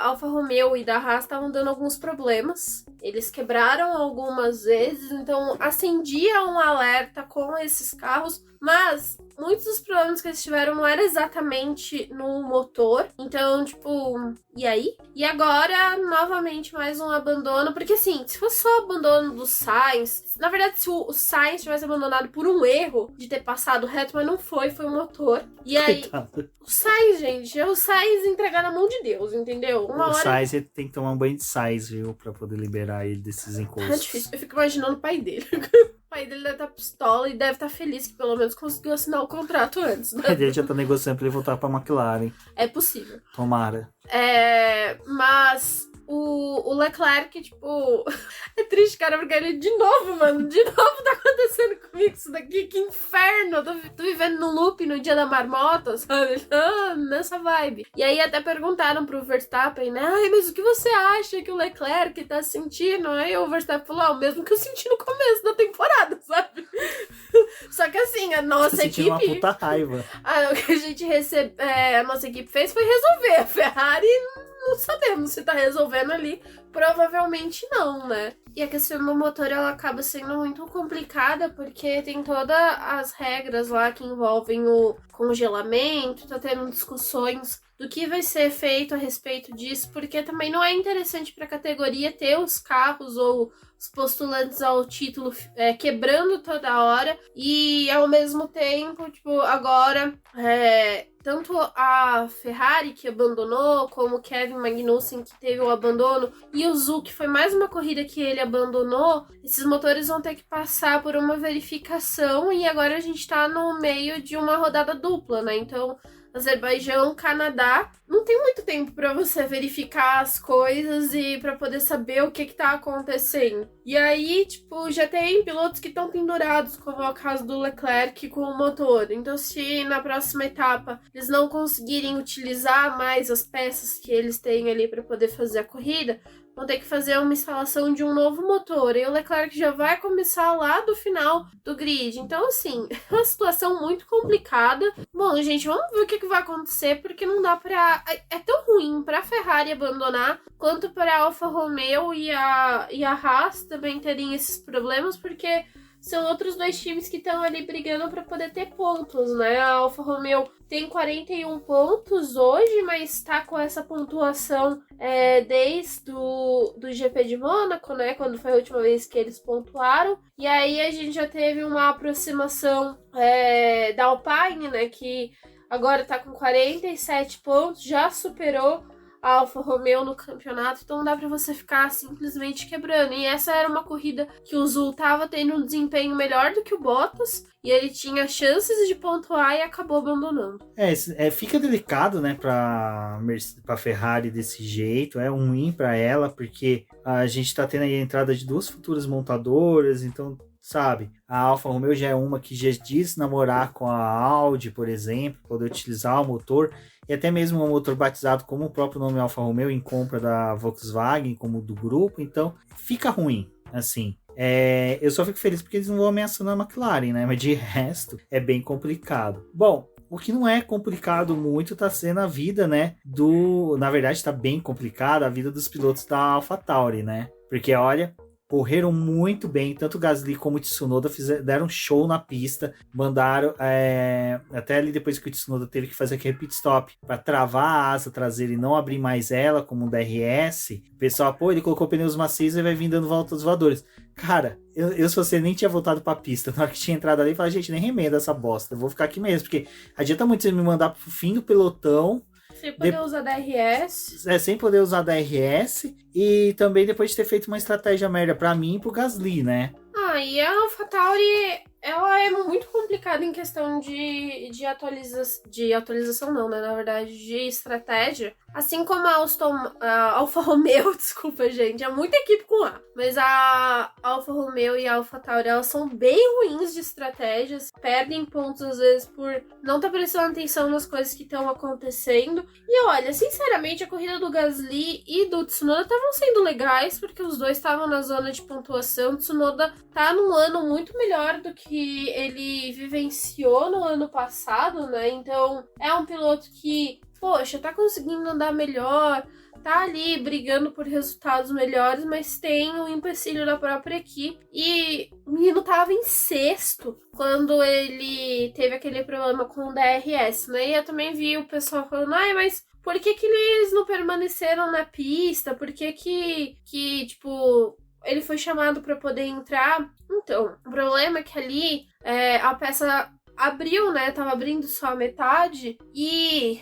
Alfa Romeo e da Haas estavam dando alguns problemas. Eles quebraram algumas vezes, então acendia um alerta com esses carros, mas muitos dos problemas que eles tiveram não era exatamente no motor. Então, tipo, e aí? E agora, novamente, mais um abandono. Porque, assim, se fosse só o abandono do Sainz... Na verdade, se o Sainz tivesse abandonado por um erro de ter passado reto, mas não foi o motor. E aí, Coitado. o Sainz, gente, é o Sainz entregar na mão de Deus, entendeu? O Sainz ele tem que tomar um banho de sais, viu? Pra poder liberar ele desses encostos. É difícil. Eu fico imaginando o pai dele. O pai dele deve estar pistola e deve estar feliz que pelo menos conseguiu assinar o contrato antes, né? O pai dele já tá negociando pra ele voltar pra McLaren. É possível. Tomara. Mas o Leclerc, tipo... É triste, cara, porque ele de novo, mano. De novo tá acontecendo comigo isso daqui. Que inferno. Tô vivendo no loop no dia da marmota, sabe? Nessa vibe. E aí até perguntaram pro Verstappen, né? Ai, mas o que você acha que o Leclerc tá sentindo? Aí o Verstappen falou, o mesmo que eu senti no começo da temporada, sabe? Só que assim, a nossa equipe... uma puta raiva. O que a gente a nossa equipe fez foi resolver. A Ferrari... Não sabemos se tá resolvendo ali. Provavelmente não, né? E a questão do motor, ela acaba sendo muito complicada, porque tem todas as regras lá que envolvem o congelamento, tá tendo discussões do que vai ser feito a respeito disso, porque também não é interessante pra categoria ter os carros ou os postulantes ao título quebrando toda hora, e ao mesmo tempo, tipo, agora tanto a Ferrari que abandonou, como o Kevin Magnussen que teve o abandono, e o Zhou, que foi mais uma corrida que ele abandonou, esses motores vão ter que passar por uma verificação, e agora a gente tá no meio de uma rodada dupla, né? Então, Azerbaijão, Canadá, não tem muito tempo para você verificar as coisas e para poder saber o que tá acontecendo. E aí, tipo, já tem pilotos que estão pendurados, como é o caso do Leclerc com o motor. Então, se na próxima etapa eles não conseguirem utilizar mais as peças que eles têm ali para poder fazer a corrida, vão ter que fazer uma instalação de um novo motor. E o Leclerc já vai começar lá do final do grid. Então, assim, é uma situação muito complicada. Bom, gente, vamos ver o que vai acontecer, porque não dá pra... É tão ruim pra Ferrari abandonar, quanto pra Alfa Romeo e a Haas também terem esses problemas, porque são outros 2 times que estão ali brigando para poder ter pontos, né? A Alfa Romeo tem 41 pontos hoje, mas tá com essa pontuação desde do GP de Mônaco, né? Quando foi a última vez que eles pontuaram. E aí a gente já teve uma aproximação da Alpine, né? Que agora tá com 47 pontos, já superou a Alfa Romeo no campeonato, então não dá pra você ficar simplesmente quebrando. E essa era uma corrida que o Zhou tava tendo um desempenho melhor do que o Bottas, e ele tinha chances de pontuar e acabou abandonando. Fica delicado, né, pra Ferrari desse jeito, é ruim pra ela, porque a gente tá tendo aí a entrada de 2 futuras montadoras, então... Sabe, a Alfa Romeo já é uma que já disse namorar com a Audi, por exemplo, poder utilizar o motor, e até mesmo um motor batizado como o próprio nome Alfa Romeo em compra da Volkswagen, como do grupo, então fica ruim, assim. Eu só fico feliz porque eles não vão ameaçando a McLaren, né, mas de resto é bem complicado. Bom, o que não é complicado muito tá sendo a vida, né, na verdade tá bem complicada a vida dos pilotos da AlphaTauri, né, porque olha... correram muito bem, tanto o Gasly como o Tsunoda deram show na pista, mandaram, até ali depois que o Tsunoda teve que fazer aquele pit stop para travar a asa traseira e não abrir mais ela, como um DRS, o pessoal, ele colocou pneus macios e vai vir dando voltas voadoras. Cara, eu se você nem tinha voltado pra pista, na hora que tinha entrado ali, eu falei, gente, nem remenda essa bosta, eu vou ficar aqui mesmo, porque adianta muito você me mandar pro fim do pelotão, sem poder usar DRS. Sem poder usar DRS. E também depois de ter feito uma estratégia merda pra mim e pro Gasly, né? E a AlphaTauri, ela é muito complicada em questão de atualização não, né? Na verdade, de estratégia. Assim como a Alfa Romeo, desculpa, gente, é muita equipe com A. Mas a Alfa Romeo e a AlphaTauri, elas são bem ruins de estratégias. Perdem pontos, às vezes, por não estar prestando atenção nas coisas que estão acontecendo. E olha, sinceramente, a corrida do Gasly e do Tsunoda estavam sendo legais, porque os dois estavam na zona de pontuação. O Tsunoda tá num ano muito melhor do que ele vivenciou no ano passado, né? Então, é um piloto que, poxa, tá conseguindo andar melhor, tá ali brigando por resultados melhores, mas tem o empecilho da própria equipe. E o menino tava em sexto quando ele teve aquele problema com o DRS, né? E eu também vi o pessoal falando, mas por que eles não permaneceram na pista? Por que tipo, ele foi chamado para poder entrar? Então, o problema é que ali a peça abriu, né? Tava abrindo só a metade e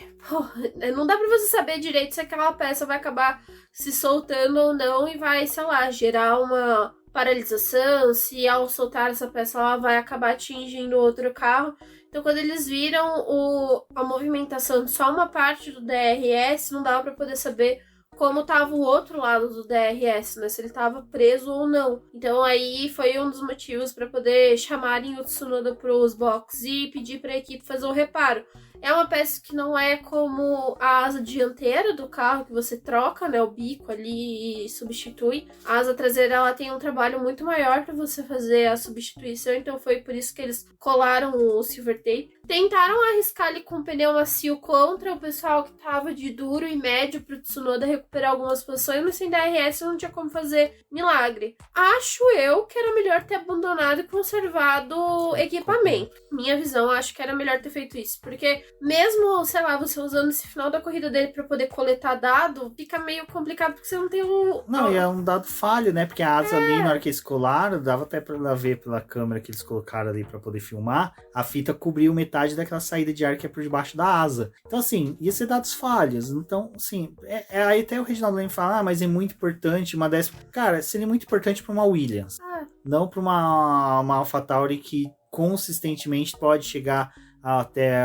não dá pra você saber direito se aquela peça vai acabar se soltando ou não e vai, sei lá, gerar uma paralisação, se ao soltar essa peça ela vai acabar atingindo outro carro. Então, quando eles viram a movimentação de só uma parte do DRS, não dava pra poder saber como estava o outro lado do DRS, né? Se ele estava preso ou não. Então aí foi um dos motivos para poder chamarem o Tsunoda para os boxes e pedir para a equipe fazer o reparo. É uma peça que não é como a asa dianteira do carro, que você troca, né, o bico ali e substitui. A asa traseira, ela tem um trabalho muito maior para você fazer a substituição, então foi por isso que eles colaram o silver tape. Tentaram arriscar ali com o pneu macio contra o pessoal que tava de duro e médio pro Tsunoda recuperar algumas posições, mas sem DRS não tinha como fazer milagre. Acho eu que era melhor ter abandonado e conservado o equipamento. Minha visão, acho que era melhor ter feito isso, porque mesmo, sei lá, você usando esse final da corrida dele pra poder coletar dado, fica meio complicado porque você não tem Não, e é um dado falho, né? Porque a asa ali, na hora que eles colaram, dava até pra ver pela câmera que eles colocaram ali pra poder filmar, a fita cobriu metade daquela saída de ar que é por debaixo da asa. Então, assim, ia ser dados falhos. Então, assim, aí até o Reginaldo Leme fala, mas é muito importante uma décima. Cara, seria muito importante pra uma Williams. Não pra uma AlphaTauri que consistentemente pode chegar até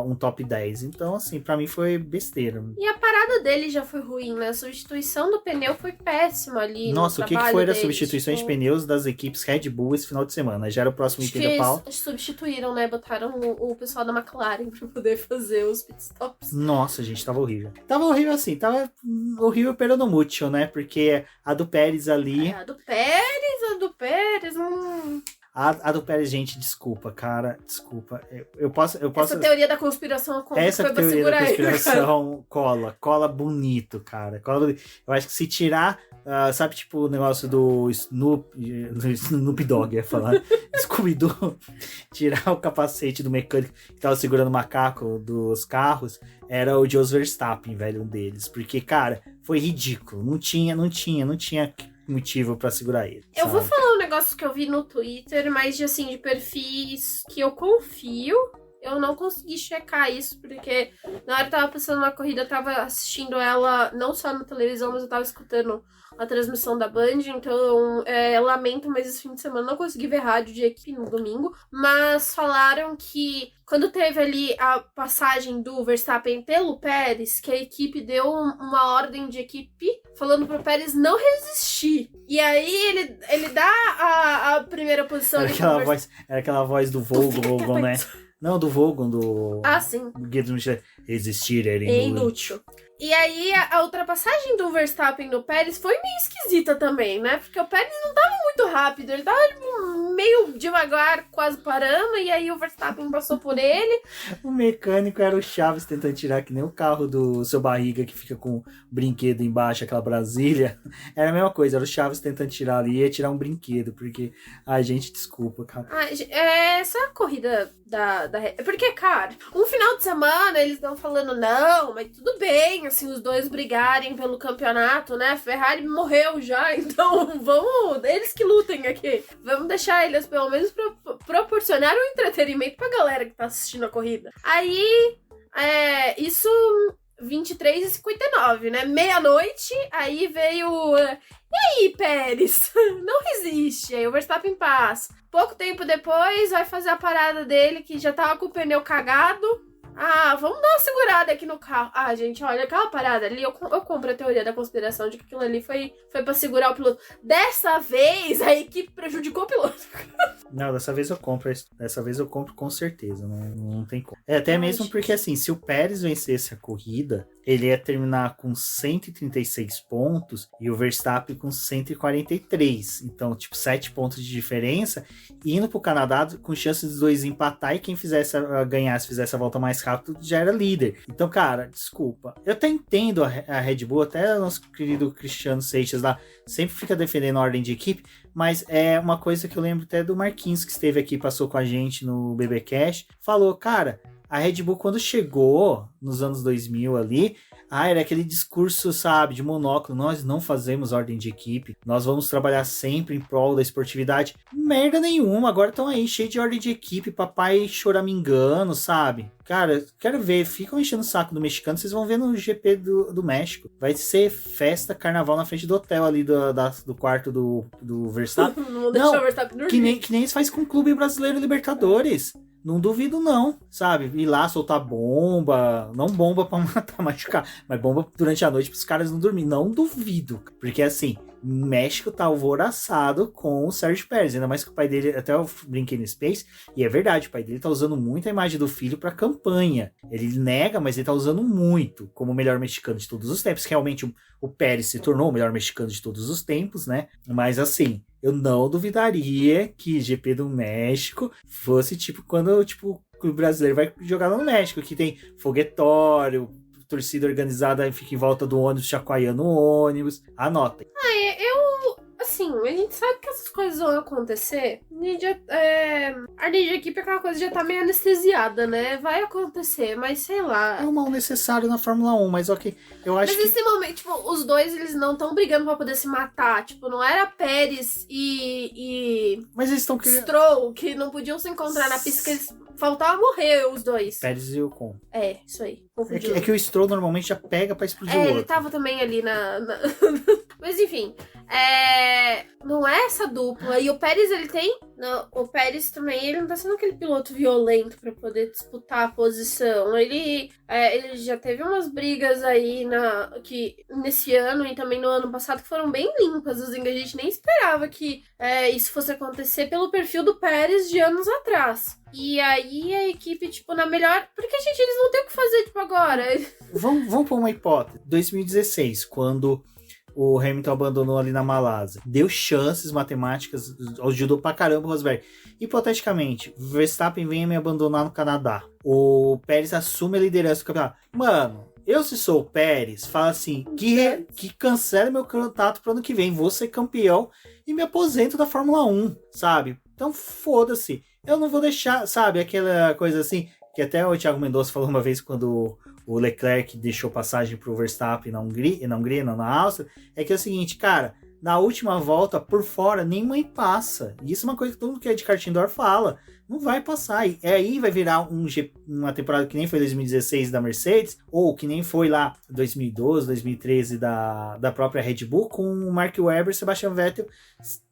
um top 10. Então, assim, pra mim foi besteira. E a parada dele já foi ruim, né? A substituição do pneu foi péssima ali. Nossa, o que foi das substituições de pneus das equipes Red Bull esse final de semana? Já era o próximo item da pauta. Substituíram, né? Botaram o pessoal da McLaren pra poder fazer os pitstops. Nossa, gente, tava horrível. Tava horrível assim, tava horrível pelo mútil, né? Porque a do Pérez ali... A do Pérez... A do Pérez, gente, desculpa, cara, desculpa. Eu posso... Essa teoria da conspiração essa foi pra teoria da segurar conspiração cola bonito, cara. Cola bonito. Eu acho que se tirar, sabe, tipo, o negócio do Snoop Dogg, ia falar, Scooby-Doo, tirar o capacete do mecânico que tava segurando o macaco dos carros, era o Jos Verstappen, velho, um deles. Porque, cara, foi ridículo. Não tinha motivo pra segurar ele. Eu vou falar um negócio que eu vi no Twitter, mas de perfis que eu confio. Eu não consegui checar isso, porque na hora que eu tava passando na corrida, eu tava assistindo ela não só na televisão, mas eu tava escutando a transmissão da Band, então lamento, mas esse fim de semana não consegui ver rádio de equipe no domingo, mas falaram que quando teve ali a passagem do Verstappen pelo Pérez, que a equipe deu uma ordem de equipe falando pro Pérez não resistir. E aí ele dá a primeira posição. Era aquela voz do Volgo, né? Não, do Vogon, do... sim. Do Guedes Michel. Existir era inútil. E aí, a ultrapassagem do Verstappen no Pérez foi meio esquisita também, né? Porque o Pérez não tava muito rápido, ele tava meio devagar, quase parando, e aí o Verstappen passou por ele. O mecânico era o Chaves tentando tirar que nem o carro do Seu Barriga, que fica com o brinquedo embaixo, aquela Brasília. Era a mesma coisa, era o Chaves tentando tirar ali, ia tirar um brinquedo, porque... Ai, gente, desculpa, cara. Essa é a corrida da... Porque, cara, um final de semana eles estão falando, não, mas tudo bem, assim, os dois brigarem pelo campeonato, né? Ferrari morreu já, então vamos... Eles que lutem aqui. Vamos deixar eles, pelo menos, proporcionar um entretenimento pra galera que tá assistindo a corrida. Aí, isso... 23h59, né? Meia-noite, aí veio... E aí, Pérez? Não resiste. Aí o Verstappen passa. Pouco tempo depois, vai fazer a parada dele, que já tava com o pneu cagado. Ah, vamos dar uma segurada aqui no carro. Ah, gente, olha, aquela parada ali, eu compro a teoria da conspiração de que aquilo ali foi pra segurar o piloto. Dessa vez, a equipe prejudicou o piloto. Não, dessa vez eu compro. Dessa vez eu compro com certeza. Não tem como. Até mesmo porque, assim, se o Pérez vencesse a corrida, ele ia terminar com 136 pontos e o Verstappen com 143. Então, tipo, 7 pontos de diferença. Indo pro Canadá com chances dos dois empatar e quem ganhasse, fizesse a volta mais rápido, já era líder. Então, cara, desculpa. Eu até entendo a Red Bull, até o nosso querido Cristiano Seixas lá sempre fica defendendo a ordem de equipe, mas é uma coisa que eu lembro até do Marquinhos, que esteve aqui, passou com a gente no BBcast, falou, cara, a Red Bull quando chegou nos anos 2000 ali, era aquele discurso, sabe, de monóculo, nós não fazemos ordem de equipe, nós vamos trabalhar sempre em prol da esportividade. Merda nenhuma, agora estão aí cheio de ordem de equipe, papai choramingando, sabe? Cara, quero ver, ficam enchendo o saco do mexicano, vocês vão ver no GP do México. Vai ser festa, carnaval na frente do hotel ali do quarto do Verstappen. Não deixou o Verstappen dormir. Que nem eles fazem com o Clube Brasileiro Libertadores. Não duvido não, sabe? Ir lá soltar bomba, não bomba pra matar, machucar, mas bomba durante a noite pros caras não dormirem. Não duvido, porque assim, o México tá alvoroçado com o Sérgio Pérez, ainda mais que o pai dele, até eu brinquei no Space, e é verdade, o pai dele tá usando muito a imagem do filho pra campanha. Ele nega, mas ele tá usando muito como o melhor mexicano de todos os tempos. Realmente o Pérez se tornou o melhor mexicano de todos os tempos, né? Mas assim, eu não duvidaria que GP do México fosse tipo quando o clube brasileiro vai jogar no México, que tem foguetório, torcida organizada fica em volta do ônibus, chacoalhando o ônibus. Anotem. Assim, a gente sabe que essas coisas vão acontecer. A ordem de equipe é aquela coisa que já tá meio anestesiada, né? Vai acontecer, mas sei lá. É um mal necessário na Fórmula 1, mas ok. Eu acho mas nesse momento, tipo, os dois, eles não estão brigando pra poder se matar. Tipo, não era Pérez e mas eles estão querendo... Stroll, que não podiam se encontrar na pista, que eles faltava morrer os dois. Pérez e Ocon. Isso aí. É que o Stroll normalmente já pega pra explodir o outro. Ele tava também ali Mas enfim, não é essa dupla. E o Pérez, ele tem... Não, o Pérez também, ele não tá sendo aquele piloto violento pra poder disputar a posição. Ele já teve umas brigas aí que nesse ano e também no ano passado que foram bem limpas. Assim, a gente nem esperava que isso fosse acontecer pelo perfil do Pérez de anos atrás. E aí a equipe, tipo, na melhor... Porque, gente, eles não têm o que fazer, tipo, agora. Vamos pôr uma hipótese. 2016, quando o Hamilton abandonou ali na Malásia, deu chances matemáticas, ajudou pra caramba o Rosberg. Hipoteticamente, o Verstappen vem me abandonar no Canadá. O Pérez assume a liderança do campeonato. Mano, eu se sou o Pérez, falo assim, que cancela meu contrato pro ano que vem, vou ser campeão e me aposento da Fórmula 1, sabe? Então foda-se. Eu não vou deixar, sabe, aquela coisa assim, que até o Thiago Mendonça falou uma vez quando o Leclerc deixou passagem pro Verstappen na Áustria, é que é o seguinte, cara, na última volta, por fora, nem mãe passa. E isso é uma coisa que todo mundo que é de kart indoor fala. Não vai passar. E aí vai virar uma temporada que nem foi 2016 da Mercedes, ou que nem foi lá 2012, 2013 da própria Red Bull, com o Mark Webber e Sebastian Vettel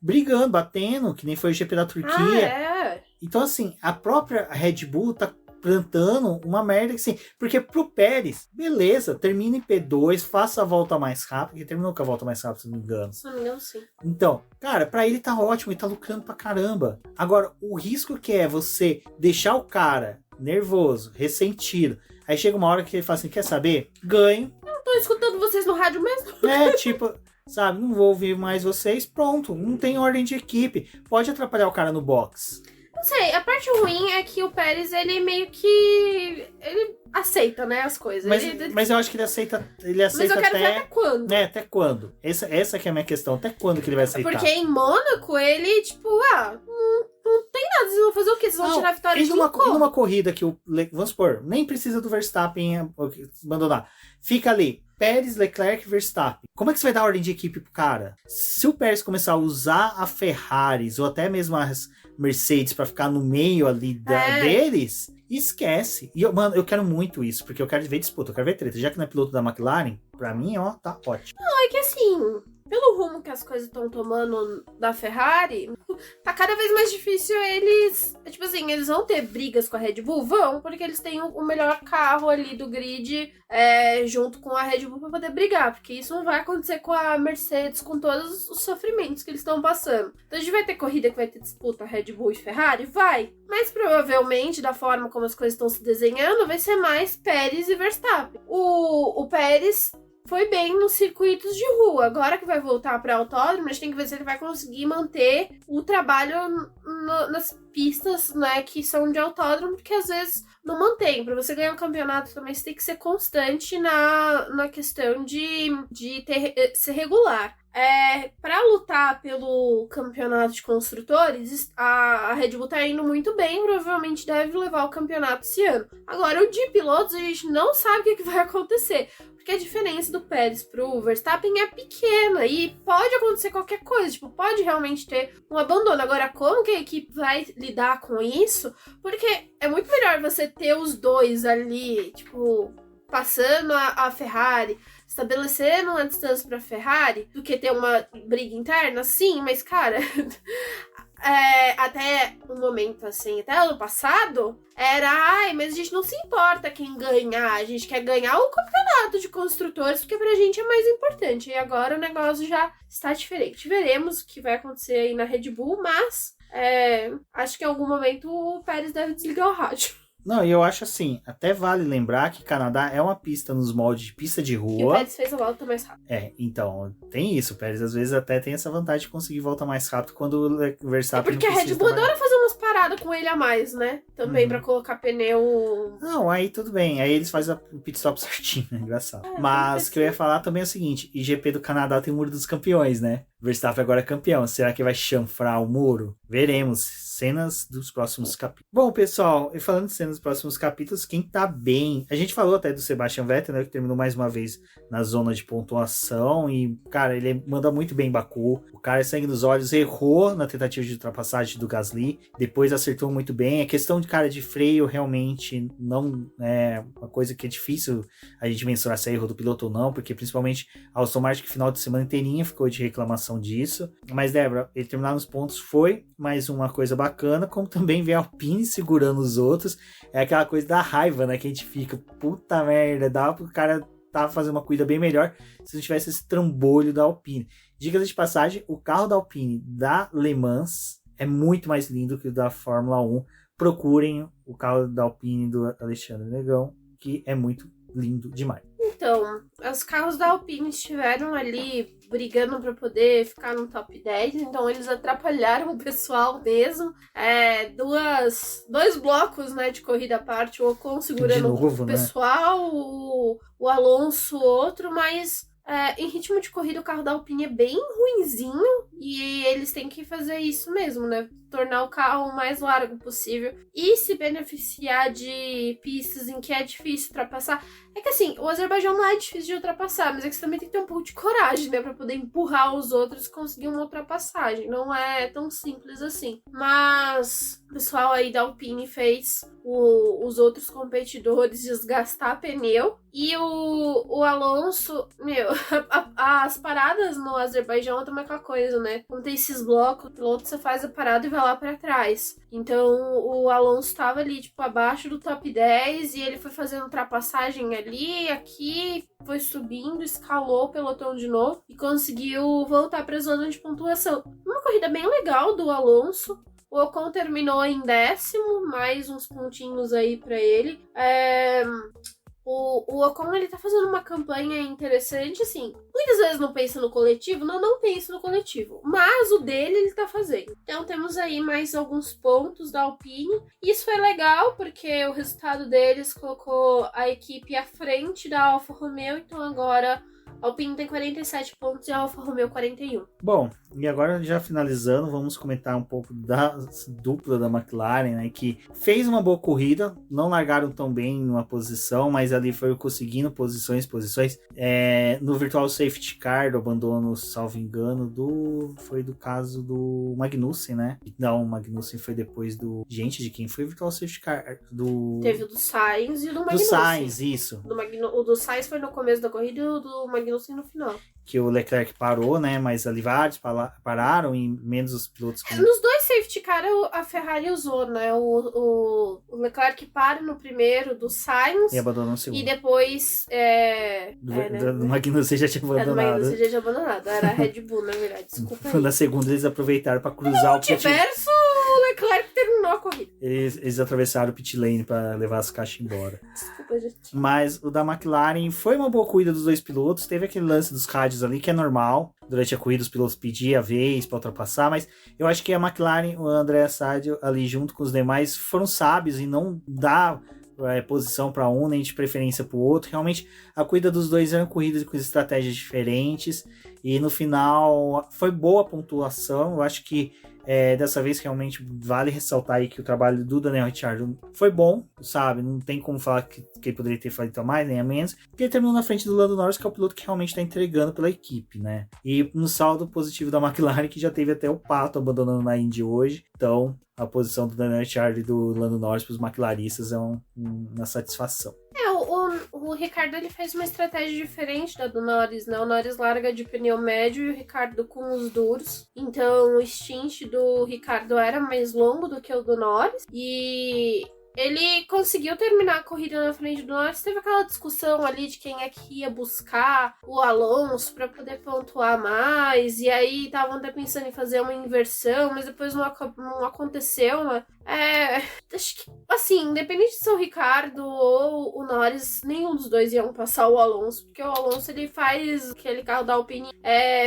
brigando, batendo, que nem foi o GP da Turquia. Então, assim, a própria Red Bull tá plantando uma merda assim, porque pro Pérez, beleza, termina em P2, faça a volta mais rápida, que terminou com a volta mais rápida, se não me engano. Se não me engano, sim. Então, cara, pra ele tá ótimo, ele tá lucrando pra caramba. Agora, o risco que é você deixar o cara nervoso, ressentido, aí chega uma hora que ele fala assim, quer saber? Ganho, não tô escutando vocês no rádio mesmo. Tipo, sabe, não vou ouvir mais vocês, pronto, não tem ordem de equipe. Pode atrapalhar o cara no box. Não sei, a parte ruim é que o Pérez, ele meio que... ele aceita, né, as coisas. Mas eu acho que ele aceita mas eu quero ver até quando. Até quando? Essa que é a minha questão, até quando que ele vai aceitar? Porque em Mônaco, ele, tipo, não tem nada, vocês vão fazer o quê? Vocês vão tirar a vitória de numa corrida que vamos supor, nem precisa do Verstappen abandonar. Fica ali, Pérez, Leclerc, Verstappen. Como é que você vai dar ordem de equipe pro cara? Se o Pérez começar a usar a Ferraris ou até mesmo as Mercedes pra ficar no meio ali deles, esquece. E eu quero muito isso, porque eu quero ver disputa, eu quero ver treta. Já que não é piloto da McLaren, pra mim, ó, tá ótimo. Não, é que assim, pelo rumo que as coisas estão tomando da Ferrari, tá cada vez mais difícil eles... Tipo assim, eles vão ter brigas com a Red Bull? Vão, porque eles têm o melhor carro ali do grid junto com a Red Bull pra poder brigar. Porque isso não vai acontecer com a Mercedes, com todos os sofrimentos que eles estão passando. Então a gente vai ter corrida que vai ter disputa Red Bull e Ferrari? Vai. Mas provavelmente, da forma como as coisas estão se desenhando, vai ser mais Pérez e Verstappen. O Pérez... foi bem nos circuitos de rua. Agora que vai voltar para autódromo, a gente tem que ver se ele vai conseguir manter o trabalho nas pistas, né, que são de autódromo, porque às vezes não mantém. Para você ganhar um campeonato também, você tem que ser constante na questão de ser regular. Para lutar pelo campeonato de construtores, a Red Bull tá indo muito bem, provavelmente deve levar o campeonato esse ano. Agora, o de pilotos, a gente não sabe o que vai acontecer, porque a diferença do Pérez pro Verstappen é pequena e pode acontecer qualquer coisa, tipo, pode realmente ter um abandono. Agora, como que a equipe vai lidar com isso? Porque é muito melhor você ter os dois ali, tipo, passando a Ferrari, estabelecendo uma distância pra Ferrari, do que ter uma briga interna, sim, mas, cara, até um momento assim, até ano passado, mas a gente não se importa quem ganhar, a gente quer ganhar o campeonato de construtores, porque pra gente é mais importante, e agora o negócio já está diferente. Veremos o que vai acontecer aí na Red Bull, mas acho que em algum momento o Pérez deve desligar o rádio. Não, e eu acho assim, até vale lembrar que Canadá é uma pista nos moldes de pista de rua. E o Pérez fez a volta mais rápido. Então, tem isso. O Pérez às vezes até tem essa vantagem de conseguir volta mais rápido quando o Verstappen porque a Red Bull adora fazer umas paradas com ele a mais, né? Também pra colocar pneu... Não, aí tudo bem. Aí eles fazem o pit stop certinho, né? Engraçado. Mas o que eu ia falar também é o seguinte, IGP do Canadá tem o Muro dos Campeões, né? Verstappen agora é campeão. Será que vai chanfrar o muro? Veremos. Cenas dos próximos capítulos. Bom, pessoal, e falando de cenas dos próximos capítulos, quem tá bem... A gente falou até do Sebastian Vettel, né? Que terminou mais uma vez na zona de pontuação. E, cara, ele manda muito bem em Baku. O cara é sangue nos olhos. Errou na tentativa de ultrapassagem do Gasly. Depois acertou muito bem. A questão de cara de freio realmente não é uma coisa que é difícil a gente mensurar se é erro do piloto ou não. Porque, principalmente, a Aston Martin, que final de semana inteirinha ficou de reclamação disso. Mas, Débora, ele terminar nos pontos foi mais uma coisa bacana, como também ver a Alpine segurando os outros. É aquela coisa da raiva, né? Que a gente fica, puta merda, dá pro cara tá fazendo uma corrida bem melhor se não tivesse esse trambolho da Alpine. Diga de passagem, o carro da Alpine da Le Mans é muito mais lindo que o da Fórmula 1. Procurem o carro da Alpine do Alexandre Negão, que é muito lindo demais. Então, os carros da Alpine estiveram ali brigando para poder ficar no top 10, então eles atrapalharam o pessoal mesmo. Dois blocos, né, de corrida à parte, o Ocon segurando o pessoal, né? o Alonso outro, mas em ritmo de corrida o carro da Alpine é bem ruinzinho e eles têm que fazer isso mesmo, né? Tornar o carro o mais largo possível e se beneficiar de pistas em que é difícil ultrapassar. É que assim, o Azerbaijão não é difícil de ultrapassar, mas é que você também tem que ter um pouco de coragem, né? Pra poder empurrar os outros e conseguir uma ultrapassagem. Não é tão simples assim. Mas o pessoal aí da Alpine fez os outros competidores desgastar pneu. E o Alonso, as paradas no Azerbaijão é também aquela coisa, né? Quando tem esses blocos, o piloto você faz a parada e vai lá pra trás. Então o Alonso tava ali, tipo, abaixo do top 10 e ele foi fazendo ultrapassagem ali, aqui, foi subindo, escalou o pelotão de novo e conseguiu voltar pra zona de pontuação. Uma corrida bem legal do Alonso. O Ocon terminou em 10º, mais uns pontinhos aí pra ele. o Ocon, ele tá fazendo uma campanha interessante, assim, muitas vezes não pensa no coletivo, não pensa no coletivo, mas o dele ele tá fazendo. Então temos aí mais alguns pontos da Alpine, e isso foi legal, porque o resultado deles colocou a equipe à frente da Alfa Romeo, então agora a Alpine tem 47 pontos e a Alfa Romeo 41. Bom, e agora já finalizando, vamos comentar um pouco da dupla da McLaren, né, que fez uma boa corrida, não largaram tão bem numa posição, mas ali foi conseguindo posições. No Virtual Safety Car, do abandono, salvo engano, foi do caso do Magnussen, né? Não, o Magnussen foi depois do... Gente, de quem foi o Virtual Safety Car? Teve o do Sainz e o do Magnussen. Do Sainz, isso. O do Sainz foi no começo da corrida e o do Magnussen no final. Que o Leclerc parou, né? Mas ali vários pararam e menos os pilotos. Nos dois safety car a Ferrari usou, né? O Leclerc para no primeiro do Sainz e abandonou o segundo. E depois do Magnussen já tinha abandonado. Do Magnussen já tinha abandonado. Era a Red Bull, na verdade. Desculpa aí. Na segunda eles aproveitaram para cruzar o pit lane. O Leclerc terminou a corrida. Eles atravessaram o pit lane para levar as caixas embora. Desculpa, gente. Mas o da McLaren foi uma boa corrida dos dois pilotos. Teve aquele lance dos rádios ali que é normal. Durante a corrida os pilotos pediam a vez para ultrapassar, mas eu acho que a McLaren, o André Sadio ali junto com os demais foram sábios em não dar posição para um nem de preferência para o outro. Realmente a corrida dos dois eram corridas com estratégias diferentes e no final foi boa a pontuação. Eu acho que dessa vez realmente vale ressaltar aí que o trabalho do Daniel Ricciardo foi bom, sabe? Não tem como falar que ele poderia ter feito a mais nem a menos, porque ele terminou na frente do Lando Norris, que é o piloto que realmente está entregando pela equipe, né? E no saldo positivo da McLaren, que já teve até o Pato abandonando na Indy hoje, então a posição do Daniel Ricciardo e do Lando Norris para os McLaristas é uma satisfação. O Ricardo ele fez uma estratégia diferente da do Norris, né? O Norris larga de pneu médio e o Ricardo com os duros. Então o stint do Ricardo era mais longo do que o do Norris. E ele conseguiu terminar a corrida na frente do Norris. Teve aquela discussão ali de quem é que ia buscar o Alonso para poder pontuar mais. E aí estavam até pensando em fazer uma inversão, mas depois não aconteceu, né? Acho que, assim, independente de ser o Ricardo ou o Norris, nenhum dos dois iam passar o Alonso, porque o Alonso ele faz aquele carro da Alpine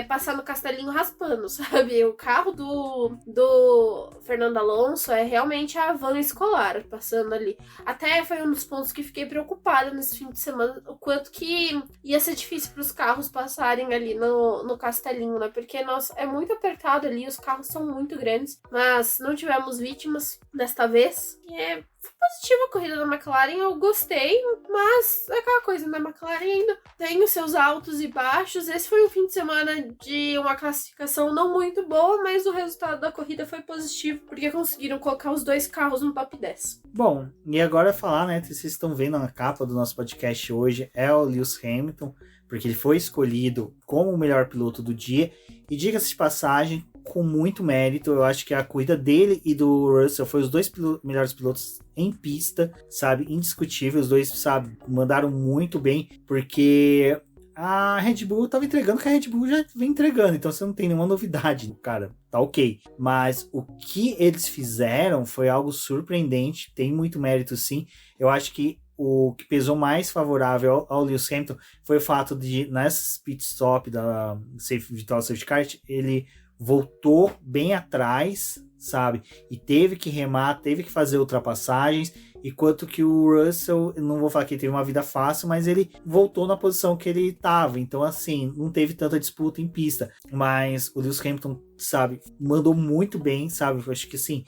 passar no castelinho raspando, sabe? O carro do Fernando Alonso é realmente a van escolar passando ali. Até foi um dos pontos que fiquei preocupada nesse fim de semana, o quanto que ia ser difícil para os carros passarem ali no castelinho, né? Porque, nossa, é muito apertado ali, os carros são muito grandes, mas não tivemos vítimas desta vez. Foi positiva a corrida da McLaren, eu gostei, mas é aquela coisa, né? A McLaren ainda tem os seus altos e baixos. Esse foi um fim de semana de uma classificação não muito boa, mas o resultado da corrida foi positivo, porque conseguiram colocar os dois carros no top 10. Bom, e agora falar, né? Vocês estão vendo na capa do nosso podcast hoje, é o Lewis Hamilton, porque ele foi escolhido como o melhor piloto do dia, e diga-se de passagem, com muito mérito. Eu acho que a corrida dele e do Russell foi os dois melhores pilotos em pista, sabe? Indiscutível, os dois, sabe, mandaram muito bem, porque a Red Bull tava entregando que a Red Bull já vem entregando, então você não tem nenhuma novidade, cara, tá ok. Mas o que eles fizeram foi algo surpreendente, tem muito mérito sim. Eu acho que o que pesou mais favorável ao Lewis Hamilton foi o fato de, nessa pit stop da Virtual Safety Car, ele voltou bem atrás, sabe? E teve que remar, teve que fazer ultrapassagens, enquanto que o Russell, não vou falar que ele teve uma vida fácil, mas ele voltou na posição que ele estava. Então, assim, não teve tanta disputa em pista. Mas o Lewis Hamilton, sabe, mandou muito bem, sabe? Eu acho que, assim,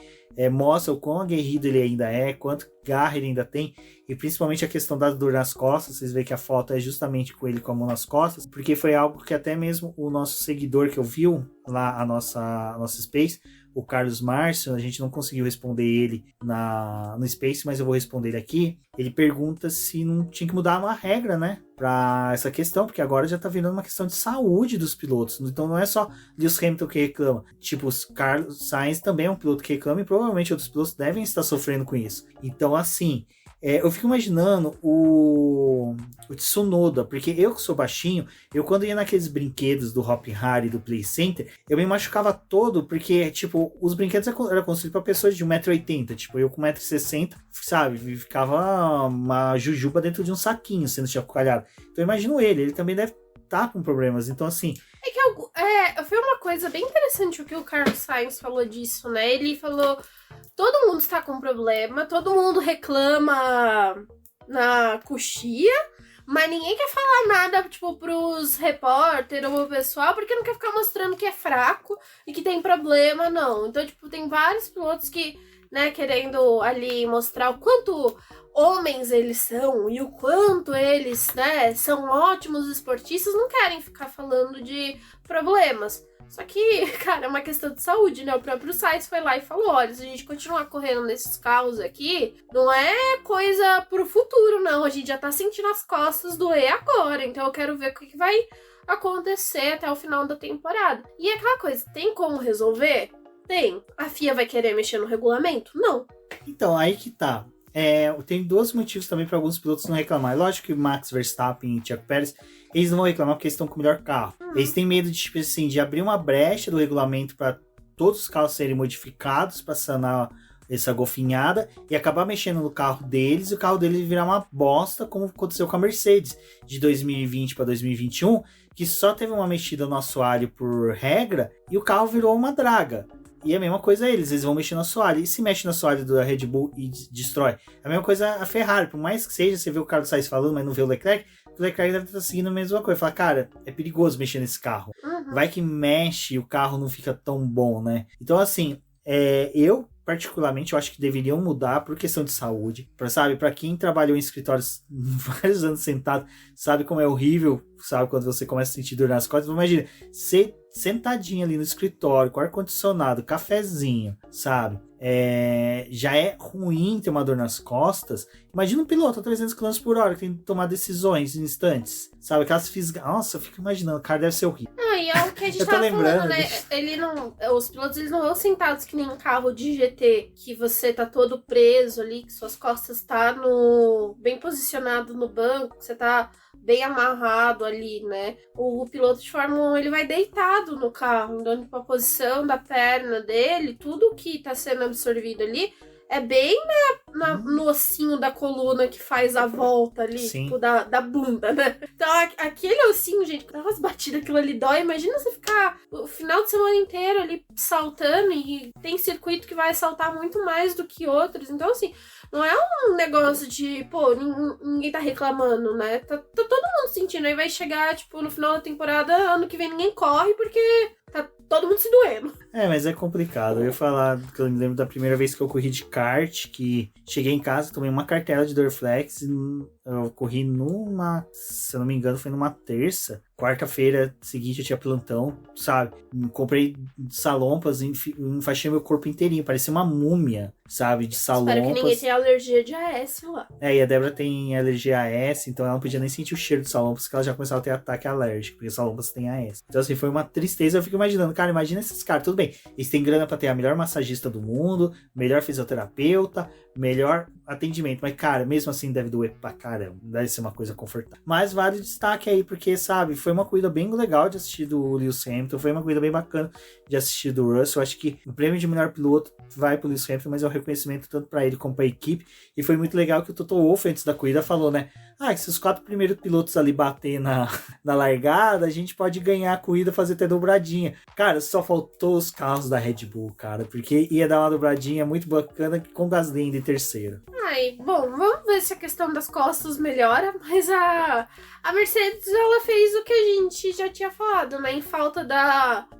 mostra o quão aguerrido ele ainda é, quanto garra ele ainda tem, e principalmente a questão da dor nas costas. Vocês veem que a foto é justamente com ele com a mão nas costas, porque foi algo que até mesmo o nosso seguidor que ouviu lá a nossa Space, o Carlos Márcio, a gente não conseguiu responder ele no Space, mas eu vou responder ele aqui. Ele pergunta se não tinha que mudar uma regra, né, para essa questão, porque agora já tá virando uma questão de saúde dos pilotos. Então não é só Lewis Hamilton que reclama. Tipo, o Carlos Sainz também é um piloto que reclama e provavelmente outros pilotos devem estar sofrendo com isso. Então, assim, eu fico imaginando o Tsunoda, porque eu que sou baixinho, eu quando ia naqueles brinquedos do Hop Hari e do Play Center, eu me machucava todo, porque, tipo, os brinquedos eram construídos pra pessoas de 1,80m, tipo, eu com 1,60m, sabe, ficava uma jujuba dentro de um saquinho sendo chapalhado. Então eu imagino ele também deve estar com problemas, então assim... Foi uma coisa bem interessante o que o Carlos Sainz falou disso, né? Ele falou, todo mundo está com problema, todo mundo reclama na coxia, mas ninguém quer falar nada, tipo, pros repórteres ou pro pessoal, porque não quer ficar mostrando que é fraco e que tem problema, não. Então, tipo, tem vários pilotos que, né, querendo ali mostrar o quanto homens eles são e o quanto eles, né, são ótimos esportistas, não querem ficar falando de problemas. Só que, cara, é uma questão de saúde, né? O próprio Sainz foi lá e falou, olha, se a gente continuar correndo nesses carros aqui, não é coisa pro futuro, não. A gente já tá sentindo as costas doer agora, então eu quero ver o que vai acontecer até o final da temporada. E é aquela coisa, tem como resolver? Tem. A FIA vai querer mexer no regulamento? Não. Então, aí que tá. Tem dois motivos também para alguns pilotos não reclamar. Lógico que Max Verstappen e Checo Pérez, eles não vão reclamar porque eles estão com o melhor carro. Eles têm medo de, tipo assim, de abrir uma brecha do regulamento para todos os carros serem modificados para sanar essa golfinhada e acabar mexendo no carro deles e o carro deles virar uma bosta, como aconteceu com a Mercedes de 2020 para 2021, que só teve uma mexida no assoalho por regra e o carro virou uma draga. E a mesma coisa eles vão mexer no assoalho. E se mexe no assoalho da Red Bull e destrói? A mesma coisa a Ferrari. Por mais que seja, você vê o Carlos Sainz falando, mas não vê o Leclerc deve estar seguindo a mesma coisa. Fala, cara, é perigoso mexer nesse carro. Vai que mexe e o carro não fica tão bom, né? Então, assim, eu particularmente, eu acho que deveriam mudar por questão de saúde. Para quem trabalhou em escritórios vários anos sentado, sabe como é horrível, sabe, quando você começa a sentir dor nas costas. Imagina, você sentadinho ali no escritório, com ar-condicionado, cafezinho, sabe? Já é ruim ter uma dor nas costas. Imagina um piloto a 300 km por hora que tem que tomar decisões em instantes, sabe? Aquelas fisgas. Nossa, eu fico imaginando, cara, deve ser horrível. E é o que a gente tava falando, né? Os pilotos eles não vão sentados que nem um carro de GT, que você tá todo preso ali, que suas costas tá bem posicionado no banco, que você tá bem amarrado ali, né? O piloto de Fórmula 1, ele vai deitado no carro, dando pra posição da perna dele, tudo que tá sendo absorvido ali é bem no ossinho da coluna que faz a volta ali, Sim. tipo, da bunda, né? Então, aquele ossinho, gente, dá umas batidas, aquilo ali dói. Imagina você ficar o final de semana inteiro ali saltando e tem circuito que vai saltar muito mais do que outros. Então, assim, não é um negócio de, pô, ninguém tá reclamando, né? Tá todo mundo sentindo. Aí vai chegar, tipo, no final da temporada, ano que vem ninguém corre porque tá todo mundo se doendo. Mas é complicado. Eu ia falar que eu me lembro da primeira vez que eu corri de kart, que cheguei em casa, tomei uma cartela de Dorflex, eu corri se eu não me engano, foi numa terça. Quarta-feira seguinte eu tinha plantão, sabe? Comprei salompas, enfaixei meu corpo inteirinho, parecia uma múmia, sabe? De salompas. Espero que ninguém tenha alergia de AS lá. E a Débora tem alergia a AS, então ela não podia nem sentir o cheiro de salompas, porque ela já começava a ter ataque alérgico, porque salompas tem AS. Então assim, foi uma tristeza. Eu fico imaginando, cara, imagina esses caras, tudo bem, eles têm grana pra ter a melhor massagista do mundo, melhor fisioterapeuta, melhor atendimento, mas cara, mesmo assim deve doer pra caramba, deve ser uma coisa confortável. Mas vale o destaque aí, porque, sabe, foi uma corrida bem legal de assistir do Lewis Hamilton, foi uma corrida bem bacana de assistir do Russell. Eu acho que o prêmio de melhor piloto vai pro Lewis Hamilton, mas é um reconhecimento tanto pra ele como pra equipe, e foi muito legal que o Toto Wolff, antes da corrida, falou, né, que se os 4 primeiros pilotos ali bater na largada, a gente pode ganhar a corrida, fazer até dobradinha. Cara, só faltou os carros da Red Bull, cara, porque ia dar uma dobradinha muito bacana com o Gasly em terceiro. Bom, vamos ver se a questão das costas melhora, mas a Mercedes, ela fez o que a gente já tinha falado, né, em falta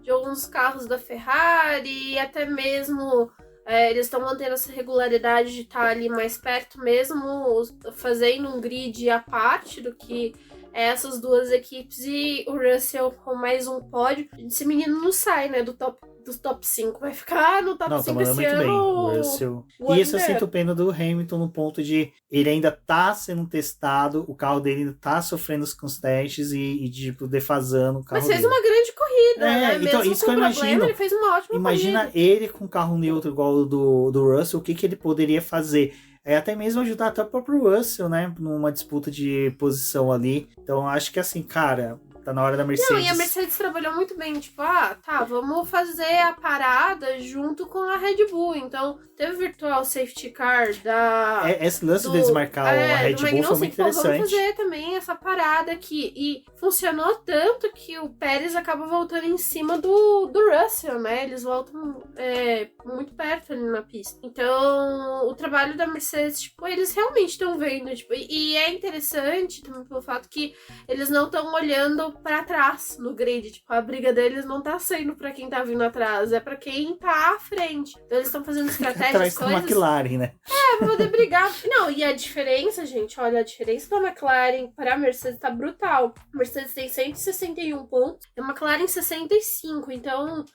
de alguns carros da Ferrari, e até mesmo eles estão mantendo essa regularidade de estar ali mais perto mesmo, fazendo um grid à parte do que essas duas equipes, e o Russell com mais um pódio. Esse menino não sai, né, dos top 5, vai ficar no top 5 esse muito ano. Bem. O Russell. E isso eu sinto pena do Hamilton no ponto de ele ainda tá sendo testado, o carro dele ainda tá sofrendo com os testes e tipo, defasando o carro dele. Mas fez dele. uma grande corrida, né? Então, mesmo isso com que eu problema, imagino. Ele fez uma ótima Imagina corrida. ele com carro neutro igual o do Russell, o que ele poderia fazer. até mesmo ajudar até o próprio Russell, né, numa disputa de posição ali. Então acho que assim, cara, tá na hora da Mercedes. Não, e a Mercedes trabalhou muito bem, tipo, tá, vamos fazer a parada junto com a Red Bull. Então, teve o Virtual Safety Car esse lance deles marcar a Red Bull foi muito interessante. Vamos fazer também essa parada aqui. E funcionou tanto que o Pérez acaba voltando em cima do Russell, né? Eles voltam muito perto ali na pista. Então, o trabalho da Mercedes, tipo, eles realmente estão vendo, tipo, e é interessante também pelo fato que eles não estão olhando pra trás no grid, tipo, a briga deles não tá sendo pra quem tá vindo atrás, é pra quem tá à frente. Então eles estão fazendo estratégias, coisas... McLaren, né? Pra poder brigar. Não, e a diferença, gente, olha, a diferença da McLaren pra Mercedes tá brutal. A Mercedes tem 161 pontos e a McLaren 65, então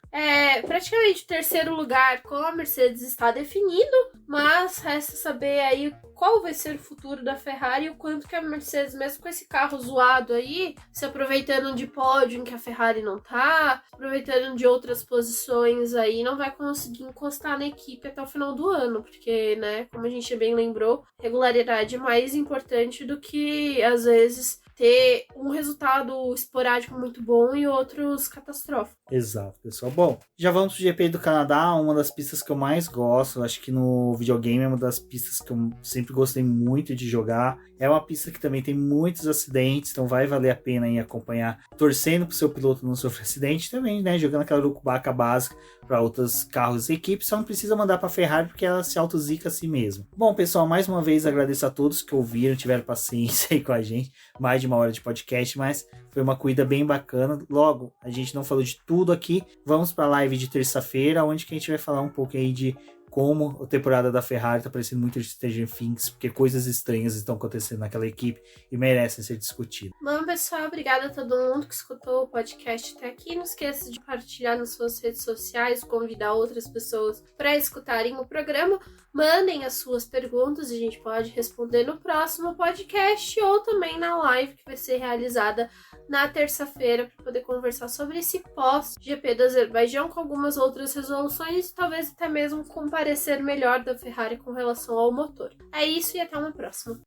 praticamente o terceiro lugar com a Mercedes está definido, mas resta saber aí qual vai ser o futuro da Ferrari e o quanto que a Mercedes, mesmo com esse carro zoado aí, se aproveitando de pódio em que a Ferrari não tá, aproveitando de outras posições aí, não vai conseguir encostar na equipe até o final do ano, porque, né, como a gente bem lembrou, regularidade é mais importante do que, às vezes, ter um resultado esporádico muito bom e outros catastróficos. Exato, pessoal. Bom, já vamos pro GP do Canadá, uma das pistas que eu mais gosto. Acho que no videogame é uma das pistas que eu sempre gostei muito de jogar. É uma pista que também tem muitos acidentes, então vai valer a pena aí acompanhar, torcendo pro seu piloto não sofrer acidente também, né? Jogando aquela urucubaca básica para outros carros e equipes, só não precisa mandar para a Ferrari porque ela se autozica a si mesma. Bom, pessoal, mais uma vez agradeço a todos que ouviram, tiveram paciência aí com a gente, mais de uma hora de podcast, mas foi uma corrida bem bacana. Logo, a gente não falou de tudo aqui, vamos para a live de terça-feira, onde que a gente vai falar um pouco aí de como a temporada da Ferrari tá parecendo muito de Stranger Things, porque coisas estranhas estão acontecendo naquela equipe e merecem ser discutidas. Bom, pessoal, obrigada a todo mundo que escutou o podcast até aqui. Não esqueça de compartilhar nas suas redes sociais, convidar outras pessoas para escutarem o programa. Mandem as suas perguntas e a gente pode responder no próximo podcast ou também na live que vai ser realizada na terça-feira para poder conversar sobre esse pós-GP do Azerbaijão com algumas outras resoluções e talvez até mesmo com um parecer melhor da Ferrari com relação ao motor. É isso e até uma próxima.